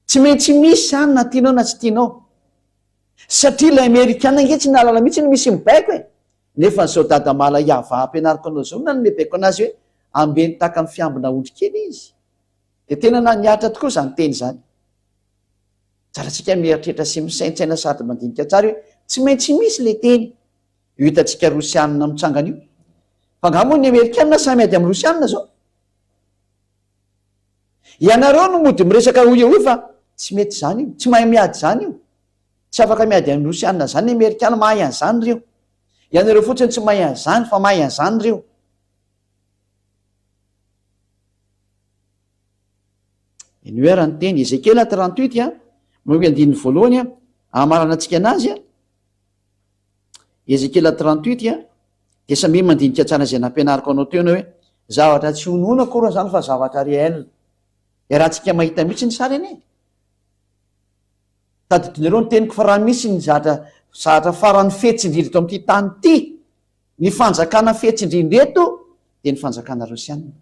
tsy maintsy misy zany na tianao na tsy tianao, satria ilay Amerikanina nge tsy nalala mihitsy ny misy mibaiko e. Nefa ny zao dada mala iava ampianariko anao zao na nilebaiko anazy hoe ambeny tahaka ny fiambina ondry kely izy. De tena na niatra tokoa zany teny zany. Tsaratsika mieritreritra sy misaintsaina sady mandinika tsara hoe tsy maintsy misy le teny. Io hitantsika Rosianina mitsangana io. Fa angamba ny Amerikanina samy ady amin'ny Rosianina zao. Ianareo no mody miresaka ho io fa tsy mety zany io, tsy mahay miady zany io. Tsy afaka miady amin'ny Rosianina zany ny Amerikanina, mahay an'izany reo. Ianareo fotsiny tsy mahay an'izany fa mahay an'izany reo. ny oerany teny Ezekela 38 andiny voalohany amarana antsika anazy Ezekela 38 de samy mandinika tsara zay nampianariko anao teo hoe zavatra tsy honoana koa zany fa zavatra réel de raha tsika mahita mihitsy ny sara eny tadidinareo ny teniko fa raha misy ny zahatra farany fetsindrindra eto amin'ity tany ity ny fanjakana fetsindrindra eto de ny fanjakana rosianina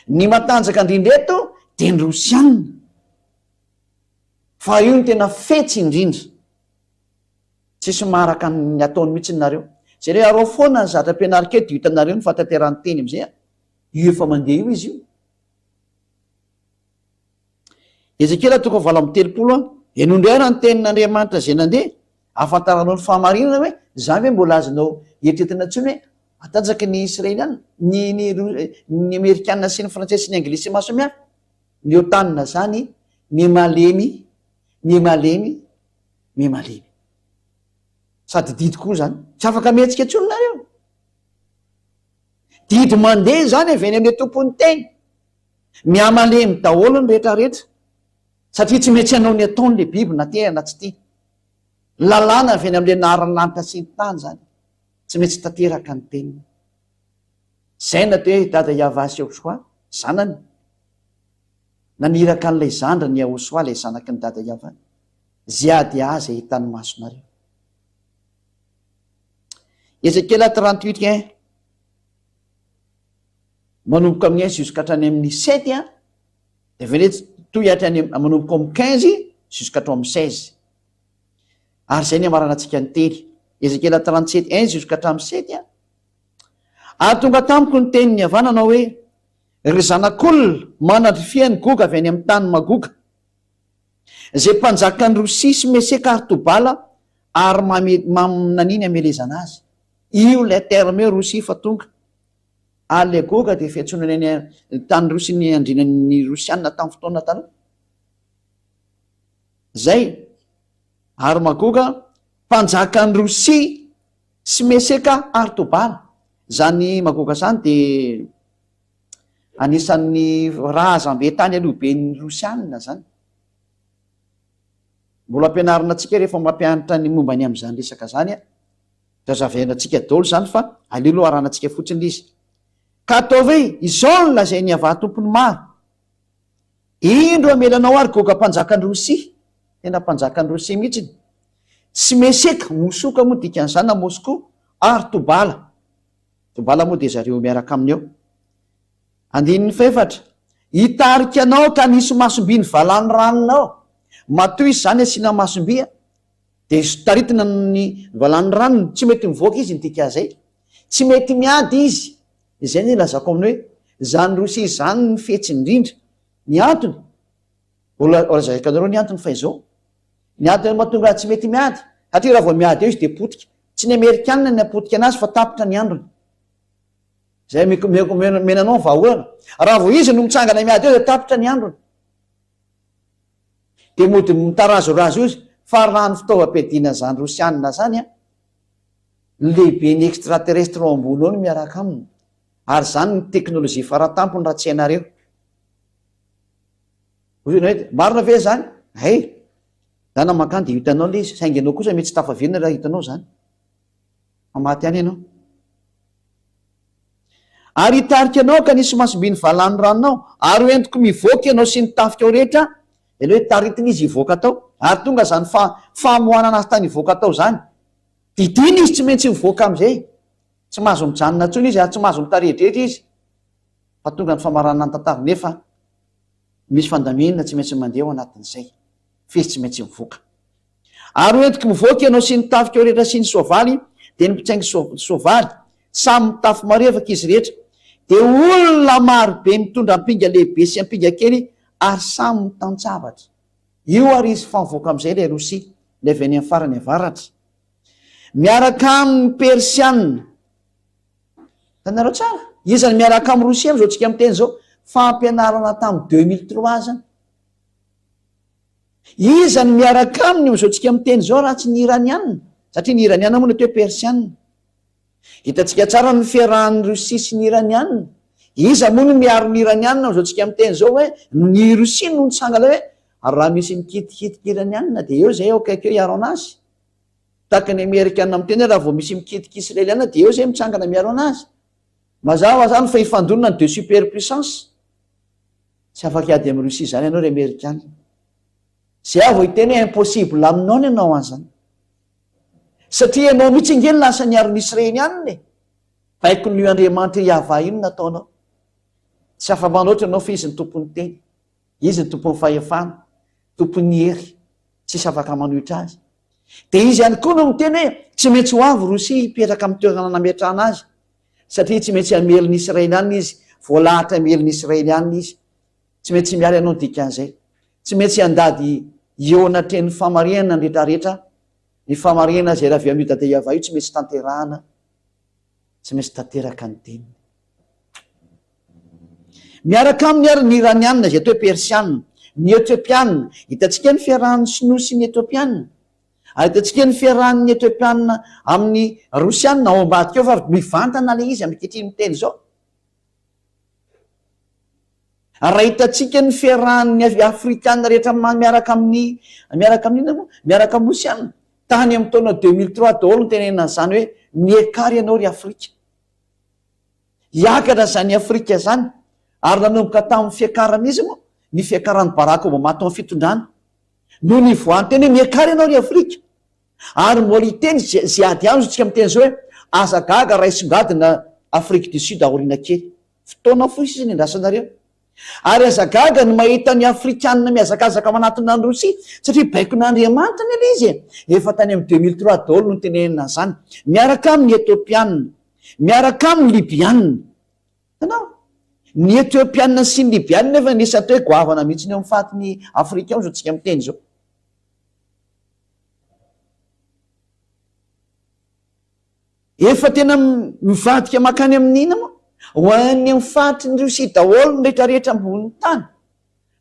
ny matanjaka indrindra eto de ny rosianina fa io ny tena fetsindrindra tsisy maharaka ny ataony mihitsy nareo zay re arao foana ny zatra ampianarika eto hitanareo ny fataterany teny am'izay io efa mandeha io izy io Ezekela 3:telopolo enondrera ny tenin'Andriamanitra zay nandeha afantaranao ny fahamarinana hoe za hoe mbola azonao eritretina ntsony hoe atanjaky ny Israeliana ny Amerikanina sy ny Frantsay sy ny Anglisy mahasomihafa ny otanina zany mimalemy sady didy koa zany tsy afaka mihetsika tsony nareo didy mandeha zany avy eny amin'ny tompony teny miamalemy daholo ny rehetrarehetra satria tsy metsy anao ny ataony le biby na terana tsy tia lalàna avy eny am'le naharanlanitra sy ny tany zany tsy metsy tanteraka ny teniny zay na toe dada Iavasy Ahosoa zanany naniraka an'ilay zandra ny Ahosoa lay zanaky ny dada Iava zay ady azy hitany masonareo Ezekela 38 manomboka amin'ny 1 jusqu'à hatrany amin'ny 7 de vele toy hatrany manomboka amin'ny 15 jusqu'à hatrany amin'ny 16 ary zay ny amaranantsika ny teny Ezekela 37 1 jusqu'à hatramin'ny 7 ary tonga tamiko ny teniny havananao hoe ry zanak'olona manadry fiany goga avy any amin'ny tany magoga zay mpanjaka ny Rosia sy Meseka ary Tobala ary naniny amelezana azy io le terme Rosia fa tonga ary le goga de fiantsonany ny tany Rosia ny andrinan'ny Rosianina tamin'ny fotoana taloha zay ary magoga mpanjaka ny Rosia sy Meseka ary Tobala zany magoga zany de anisan'ny razambe tany alohaben'ny Rosianina zany mbola ampianarina atsika rehefa mampianatra ny momba ny am'izany resaka zany tazavainantsika daholo zany fa alelo aranantsika fotsiny izy ka ataovy izao ny lazay ny avaha tompony maro indro amelanao ary goga mpanjaka ny Rosia tena mpanjaka ny Rosia mihitsiny sy Meseka mosoka moa dikan'izany na Moscou ary Tobala moa de zareo miaraka aminy eo andininy faefatra hitarika anao ka nisy masomby ny valany ranonao matoy izy zany asiana masombia de taritina ny valany ranony tsy mety mivoaka izy nydika zay tsy mety miady izy izay ny lazako aminy hoe zany Rosia zany ny fetsindrindra ny antony olazaika anareo ny antony fa izao ny antony mahatonga tsy mety miady satria raha vao miady eo izy de potika tsy ny Amerikanina ny apotika anazy fa tapitra ny androny zay menanao vahoana raha vao izy no mitsangana miady eo de tapitra ny androny de mody mitarazorazo izy fa raha ny fitaovam-piadiana zany Rosianina zany lehibe ny extraterrestre ao ambony ao no miaraka aminy ary zany ny teknôlôjia faratampony raha tsy hainareo marina ve zany zana makany de hitanao le izy saingy anao kosa mety tsy tafavelona raha hitanao zany mamaty any ianao ary hitarika anao ka nisy masombiny valany ranonao ary hoentiko mivoaka ianao sy ny tafika ao rehetra ele hoe taritiny izy hivoaka tao ary tonga zany famohanana azy tany hivoaka tao zany didiny izy tsy maintsy mivoaka am'izay tsy mahazo mijanona ntsony izy ary tsy mahazo mitarehdrehetra izy fa tonga ny famaranana ny tantara nefa misy fandaminana tsy maintsy mandeha ao anatin'izay fizy tsy maintsy mivoaka ary hoentiko mivoaka ianao sy ny tafika ao rehetra sy ny soavaly de ny mpitsaingy soavaly samy mitafy marevaka izy rehetra de olona maro be mitondra ampinga lehibe sy ampinga kely ary samy mitantsavatra io ary izy famivoaka am'izay le Rosia le avy any amin'ny farany avaratra miaraka amin'ny Persianina tanareo tsara izany miaraka amin'ny Rosia am'izao tsika miteny zao fampianarana tamin'ny 2003 zany izany miaraka aminy am'izao tsika miteny zao raha tsy ny Iranianina satria ny Iranianina moa ny atao hoe Persianina hitatsika tsara ny fiarahan'ny Rosia sy ny Iranianina iza moa no miaro ny iranianina zao tsika miteny zao hoe ny Rosia no nitsangana hoe ary raha misy mikitikitika iranianina de eo zay eo akaiky eo iaro anazy tahaka ny amerikana miteny raha vao misy mikitika israeliana de eo zay mitsangana miaro anazy mazava zany fa ifandonina ny de super puissance tsy afaky ady amin'ny Rosia zany ianao ry amerikana zay avo iteny hoe impossible aminao ny ianao an'zany satria ianao mitsingely lasa niaro ny israelianina baiko ny Andriamanitra iava ino nataonao tsy afa-manoatra ianao fa izy ny tompony teny izy ny tompony fahefana tompony hery tsisy afaka manohitra azy de izy ihany koa no miteny hoe tsy maintsy ho avy Rosia hipetraka amin'ny toerana nametrahana azy satria tsy maintsy hamely ny israelianina izy voalahatra hamely ny israelianina izy tsy maintsy miala ianao dikan'izay tsy maintsy handady eo anatreny famarinana rehetrarehetra ny famarinana zay raha avy amin'io dada iava io tsy maintsy tanterahana tsy maintsy tanteraka ny teny miaraka amin'ny ary ny iranianina zay atao hoe persianina ny etiopianina hitantsika ny fiarahan'ny sinoa sy ny etiopianina ary hitantsika ny fiarahan'ny etiopianina amin'ny rosianina ao ambadika eo fa mivantana le izy amikehitriny miteny zao raha hitantsika ny fiarahan'ny afrikanina rehetra miaraka amin'ina miaraka amin'ny rosianina tany amin'ny taona 2003 daholo ny tenenana zany hoe miekary ianao ry Afrika hiakatra zany Afrika zany ary nanomboka tamin'ny fiakarana izy moa ny fiakaran'ny Barack Obama tao amin'ny fitondrana no ny voany teny hoe miekary ianao ry Afrika ary mbola hiteny zay ady aminy tsika miteny zao hoe aza gaga raisongadina Afrique du Sud aoriana kely fotoana fotsy izy ny andrasanareo ary aza gaga ny mahita ny afrikanina miazakazaka manatona ny Rosia satria baikon'Andriamanitra ny izy efa tany amin'ny 2003 daholo no tenenina zany miaraka amin'ny etiopianina miaraka amin'ny libianina tanao ny etiopianina sy ny libianina efa nisy atao hoe goavana mihitsy ny eo amin'ny fatin'ny Afrika ao zao tsika miteny zao efa tena mivadika makany amin'ina moa ho any amin'ny fahatry ny Rosia daholo ny rehetrarehetra amboniny tany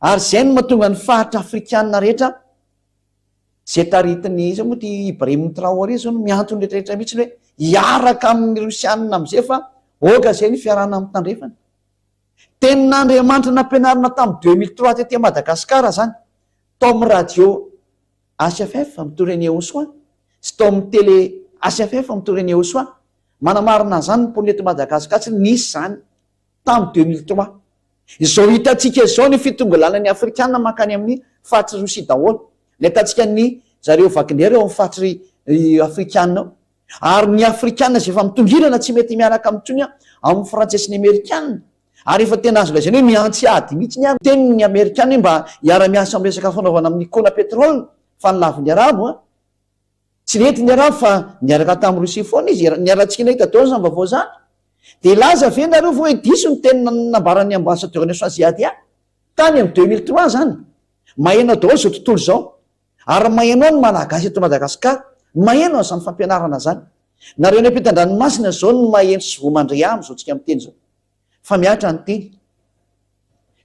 ary zay no mahatonga ny fahatra afrikanina rehetra zay taritiny izy moa ty Ibrahim Traoré zao no miantony rehetrarehetra mihitsy hoe hiaraka amin'ny rosianina am'izay fa oka zay ny fiarahana amin'ny tandrefana tenin'Andriamanitra nampianarina tamin'ny 2003 tety Madagasikara zany tao amin'ny radio HFF mitoreny Osoa sy tao amin'ny télé HFF mitoreny Osoa manamarina zany ny ponety Madagasikara tsy nisy zany tamin'ny 2003 izao hitantsika zao ny fitonga lalany afrikanina makany amin'ny fahatry Rosia daholo ny hitantsika ny zareo Wagner eo amin'ny fahatry afrikanina ary ny afrikanina zay efa mitongirana tsy mety miaraka amintsony amin'ny frantsay sy ny amerikanina ary efa tena azo lazainy hoe miantsy ady mihitsy ny teniny amerikanina mba hiara-miasa amin'ny resaka fanaovana amin'ny kona petrole fa nilavy ny arabo tsy nety ny arabo fa niaraka tamin'ny Rosia foana izy niarantsika nahita tao zany vaovao zany de laza ve nareo vo hoe diso ny teny nambarany ambassadeur asiaty tany amin'ny 2003 zany maheno daholo zao tontolo zao ary maheno ny malagasy eto Madagasikara maheno zany fampianarana zany nareo ny ampitan-dranomasina zao no maheno sy vomandray amy zao tsika miteny zao fa miatra ny teny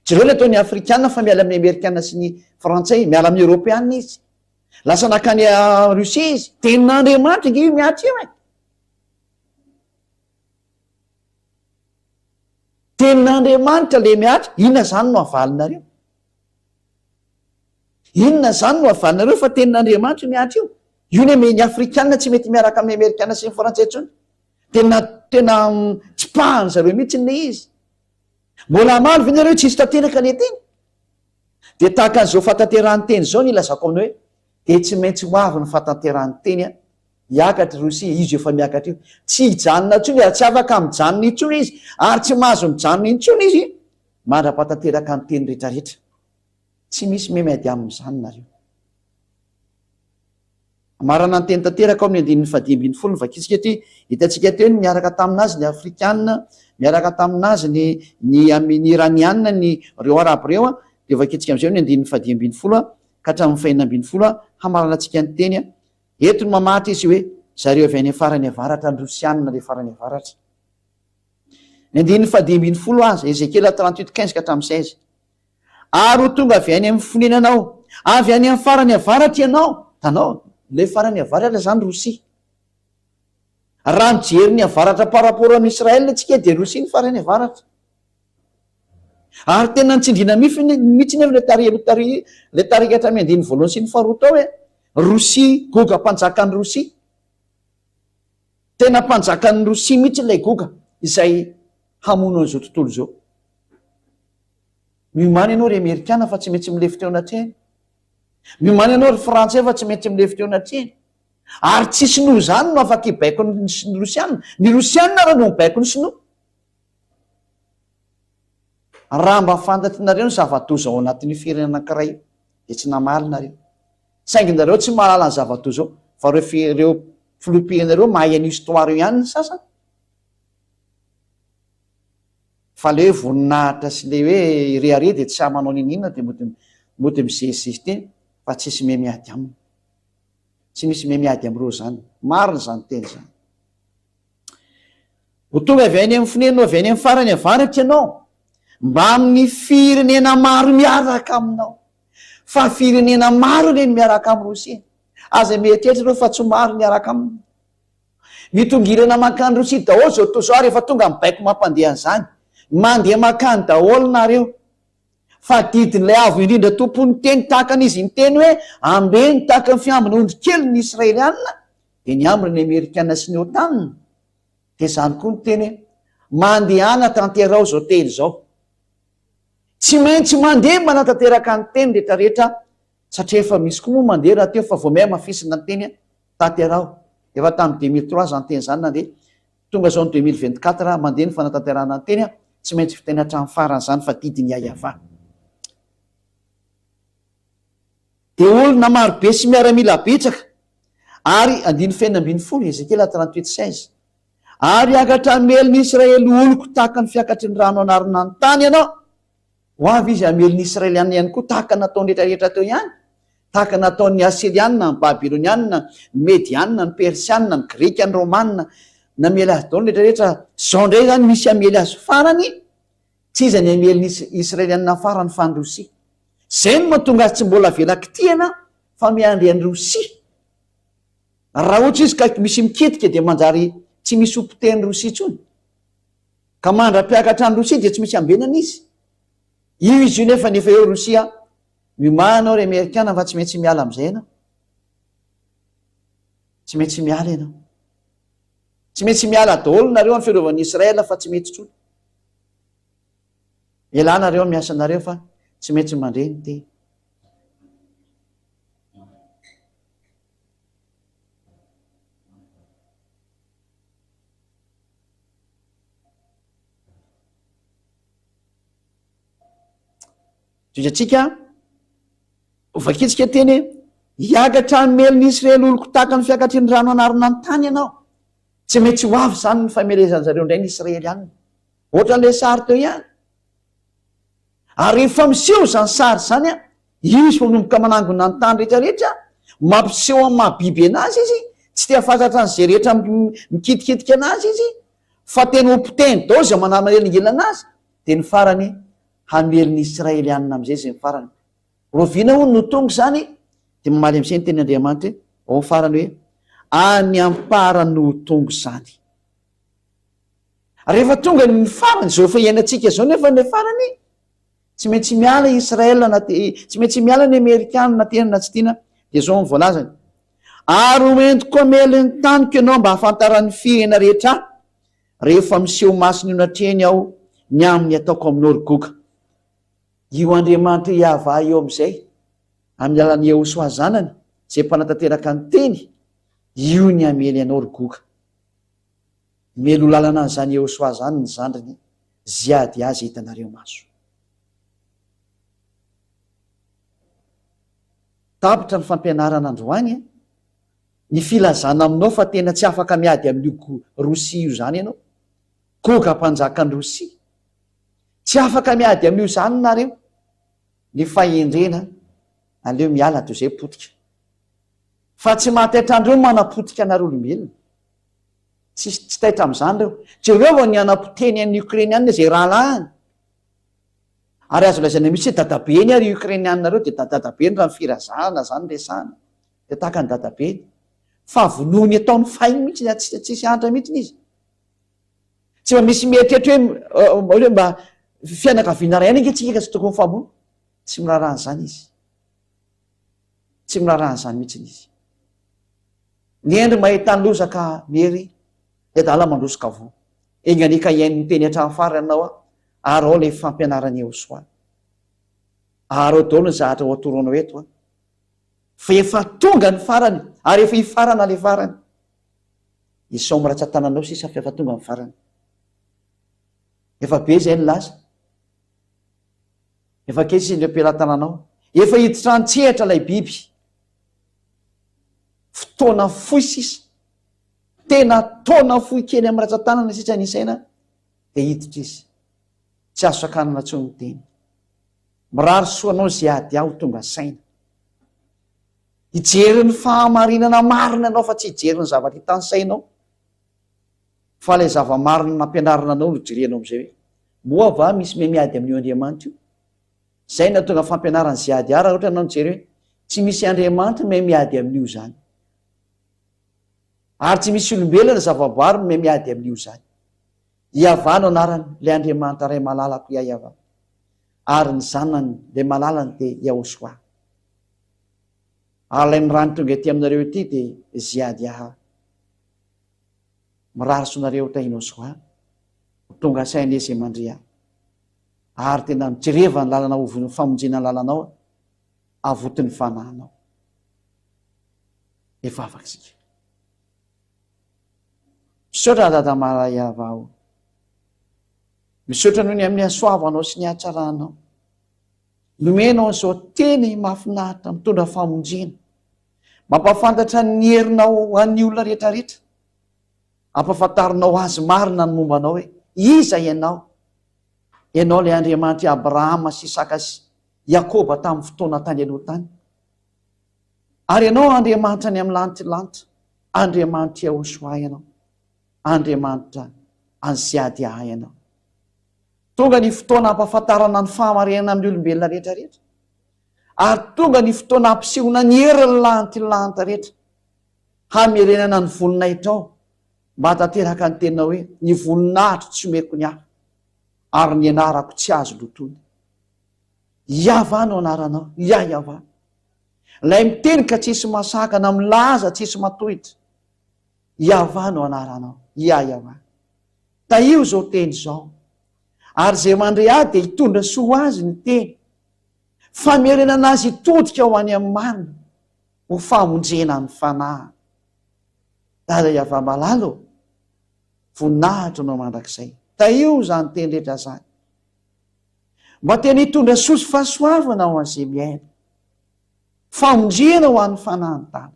jereo le ataony afrikanina fa miala amin'ny amerikanina sy ny frantsay miala amin'ny européanina izy lasa nakany Rosia izy tenin'Andriamanitra nge io miatra io tenin'Andriamanitra le miatra inona zany no avalinareo inona zany no avalinareo fa tenin'Andriamanitra miatra io ny ame ny afrikanina tsy mety miaraka amin'ny amerikanina sy ny frantsay tsony tena tsy pahany zareo mihitsy ne izy mbola maro ve nareo tsisy tanteraka le teny de tahaka an'izao fatanterahany teny zao ny ilazako aminy hoe de tsy maintsy ho avy ny fatanterahany teny hiakatra Rosia izy efa miakatra io tsy hijanona intsony ary tsy afaka mijanona intsony izy ary tsy mahazo mijanona intsony izy mandra-patanteraka ny teny rehetrarehetra tsy misy memady amin'izany nareo marana ny teny tanteraka ao amin'ny 110 vakitsika hitantsika teo ny miaraka taminazy ny afrikanina miaraka taminazy ny amin'ny iranianina ny reo arabo reo de vakitsika am'izay ny 110 ka hatramin'ny 210 hamarana antsika ny teny eto ny mamatra izy hoe zareo avy any farany avaratra ny rosianina le farany avaratra ny 110 aza Ezekela 38:15 ka hatramin'ny 16 ary ho tonga avy any amin'ny fonenanao avy any amin'ny farany avaratra ianao tanao le farany avaratra zany Rosia raha mijery ny avaratra par rapport amin'ny Israel tsika de Rosia ny farany avaratra Ary tena nitsindrina mihitsy nefa le tarika hatramy andiny voalohany sy ny faharoa tao hoe Rosia, goga mpanjakan'ny Rosia. Tena mpanjakan'ny Rosia mihitsy ilay goga izay hamono an'izao tontolo izao. Miomany ianao ry Amerikana fa tsy maintsy milefy teo anatrehany. Miomany ianao ry Frantsay fa tsy maintsy milefy teo anatrehany. Ary tsy sinoa zany no afaka hibaiko ny Rosiana. Ny Rosiana raha no mibaiko ny sinoa. Raha mba fantatrareo ny zava-doza ao anatin'ny firenena anankiray dia tsy namaly nareo. Saingy nareo tsy mahalala ny zava-doza ao fa ireo filopianareo mahay any histoire ihany ny sasany. Fa le hoe voninahitra sy le hoe rehare dia tsy amanao ninina dia mody mizezizezy teny fa tsisy miamiady aminy. Tsy misy miamiady amin'ireo zany. Marina zany teny zany. Ho tonga avy any amin'ny fonenao avy any amin'ny farany avaratra ianao mba amin'ny firenena maro miaraka aminao. Fa firenena maro reny miaraka amin'ny Rosia. Aza mieritreritra ireo fa tsy maro miaraka aminy. Mitongirana makany Rosia daholo zao toa rehefa tonga mibaiko mampandeha an'izany. Mandeha makany daholo nareo. Fa didin'ilay avo indrindra tompony teny tahaka an'izy ny teny hoe ambeny tahaka ny fiambina ondry kely ny Israelianina dia ny ambiny ny Amerikana sy ny OTAN. Dia izany koa ny teny hoe mandehana tanterao zao teny zao. Tsy maintsy mandeha manatanteraka ny teny rehetrarehetra satria efa misy koa moa mandeha raha teo fa vao mehy mafisina ny teny tanterao. Efa tamin'ny 2003 zany teny zany nandeha. Tonga zao ny 2024 mandeha ny fanatanterana ny teny tsy maintsy fiteny hatramin'ny farany zany fa didiny iayava. Dia olona marobe sy miaramila betsaka ary 5:40 Ezekiel 38:16 ary akatra meliny Israely oloko tahaka ny fiakatry ny rano anarina ny tany ianao. Ho avy izy ameliny Israelianina ihany koa tahaka nataony rehetrarehetra teo ihany. Tahaka nataon'ny Asirianina, ny Babilonianina, ny Medianina, ny Persianina, ny Greka, ny Romanina namely azy daholo rehetrarehetra. Zao indray zany misy amely azy farany tsy izy ny ameliny Israelianina farany fa ny Rosia. Zay no mahatonga azy tsy mbola velaka tiana fa miandry an'ny Rosia. Raha ohatra izy ka misy miketika dia manjary tsy misy ompiten'ny Rosia intsony. Ka mandra-piakatra ny Rosia dia tsy misy ambenana izy. Io izy io nefa eo Rosia. Miomanao ry Amerikana fa tsy maintsy miala amin'izay ianao. Tsy maintsy miala ianao. Tsy maintsy miala daholo nareo amin'ny fiarovany Israela fa tsy mety intsony. Ialànareo miasa nareo fa tsy maintsy mandreny teny. Atsika ovakitsika teny hiakatra ny meliny Israely oloko tahaka ny fiakatry ny rano anarina ny tany ianao. Tsy maintsy ho avy zany ny famelezany zareo indray ny Israely ihany. Ohatran'ilay sary teo ihany. Ary rehefa miseho zany sary zany io izy manomboka manangona ny tany rehetrarehetra mampiseho amin'ny mahabiby anazy izy tsy te hafantatra an'izay rehetra mikitikitika anazy izy fa tena ompiteny daoza manamelingela anazy dia ny farany hameliny Israelianina amin'izay zay ny farany. Roviana hono no tonga zany dia mamaly amin'izay ny teny Andriamanitra ao ny farany hoe any amparany no tonga zany. Rehefa tonga ny farany zao efa iainantsika zao nefa ny farany tsy maintsy miala Israel tsy maintsy miala ny Amerikana na tena na tsy tiana dia zao ny voalazany. Ary hoentiko amely ny taniko ianao mba hafantaran'ny firena rehetra rehefa miseho masina io natrehany aho ny amin'ny ataoko amin'ny origoka. Io Andriamanitra iava eo amin'izay amin'ny alalan'ny Jehosoa zanany izay mpanatanteraka ny teny io ny amely anao origoka. Melo lalana an'izany Jehosoa zany ny zandriny ziady azy hitanareo maso. Tapitra ny fampianarana androany ny filazana aminao fa tena tsy afaka miady amin'io Rosia io zany ianao. Goga mpanjaka ny Rosia. Tsy afaka miady amin'io zany nareo. Ny fahendrena aleo miala toy izay potika. Fa tsy mahataitra andreo manapotika anareo olombelona. Tsy taitra amin'izany reo. Jereo ny anapoteny an'ny Ukrainianina izay rahalahany. Ary azo lazaina misy dadabeny ary Ukrainianina reo dia dadabeny raha ny firazahana zany resahana. Dia tahaka ny dadabeny. Fa vonoany ataony fainy mihitsy tsisy hantra mihitsy izy. Tsy mba misy mieritreritra hoe mba fianakaviana ray any anketsika tsy tokony famo tsy mirarahany zany izy tsy mirarahany zany mihitsy izy ny endry mahitany lozaka mery de dala mandrosika vo enganika iainy miteny hatrany farany anao ary ao le fampianarany eo soa ary ao daolo ny zahatra ho atoroanao eto fa efa tonga ny farany ary efa hifarana le farany isao miratsy tananao sisa fa efa tonga ny farany efa be zay ny laza efa kesy indreo ampilatananao efa hiditrantsehatra lay biby fotoana foy sisa tena taona foy kely amin'ny ratsan-tanana sisa nisaina de hiditra izy tsy azo sakanana tso ny teny mirary soanao zay ady aho tonga saina hijeriny fahamarinana marina anao fa tsy hijeriny zavatra hitany sainao fa lay zava-marina nampianarina anao no jirenao am'izay hoe moa va misy miamiady amin'io Andriamanitra io zay na tonga fampianarany zay ady ara ohatra anao nijery hoe tsy misy Andriamanitra miamiady amin'io zany ary tsy misy olombelona zava-boary miamiady amin'io zany iavano anarany le Andriamanitra ray malalako iava ary ny zanany le malalany de Yahosoa ary lay ny rany tonga ety aminareo ety de Ziadiaha mirary sonareo tahino soa tonga saina zay mandria ary tena mijereva ny lalana ovony famonjena ny lalanao avotiny fanahinao efa afaka sika misaotra dada maray avao misaotra noho ny amin'ny asoavanao sy ny hatsaranao nomenao zao teny mahafinahitra mitondra famonjena mampafantatra ny herinao an'ny olona rehetrarehetra ampafantarinao azy marina ny mombanao hoe iza ianao le Andriamanitra Abrahama sy Isaka sy Yakoba tamin'ny fotoana tany aloha tany ary ianao Andriamanitra ny amin'ny lanitra Andriamanitra Yahosoa ianao Andriamanitra any Ziadiaha ianao tonga ny fotoana ampafantarana ny fahamarinana amin'ny olombelona rehetrarehetra ary tonga ny fotoana ampisehona ny heriny lanitra rehetra hamerenana ny voninahitra ao mba tanteraka ny tenao hoe ny voninahitro tsy omeko ny ahy ary ny anarako tsy azo lotony iavano anaranao iava lay miteny ka tsisy masakana milaza tsisy matohitra iavano anaranao iava taio zao teny zao ary zay mandre ahy de hitondra soa azy ny teny famerenana azy hitodika ho any amin'ny marina ho famonjena ny fanahy dada iava malalo voninahitra anao mandrakizay taio zany teny rehetra zany mba teny hitondra soa sy fahasoavana ho an'izay miaina famonjena ho an'ny fanahy ny tany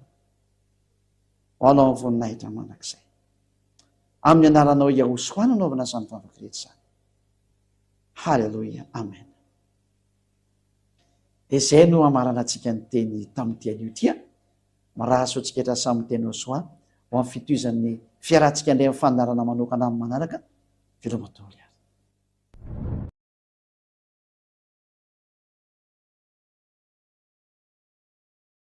ho anao voninahitra mandrakizay amin'ny anaranao Yahosoa nanaovana zany vavaka rehetra zany halleloia amen de zay no amarana antsika ny teny tamin'ity anio tia maraso antsika etra samy teny Yahosoa ho amin'ny fitohizan'ny fiarantsika indray amin'ny fandarana manokana amin'ny manaraka velomatory azy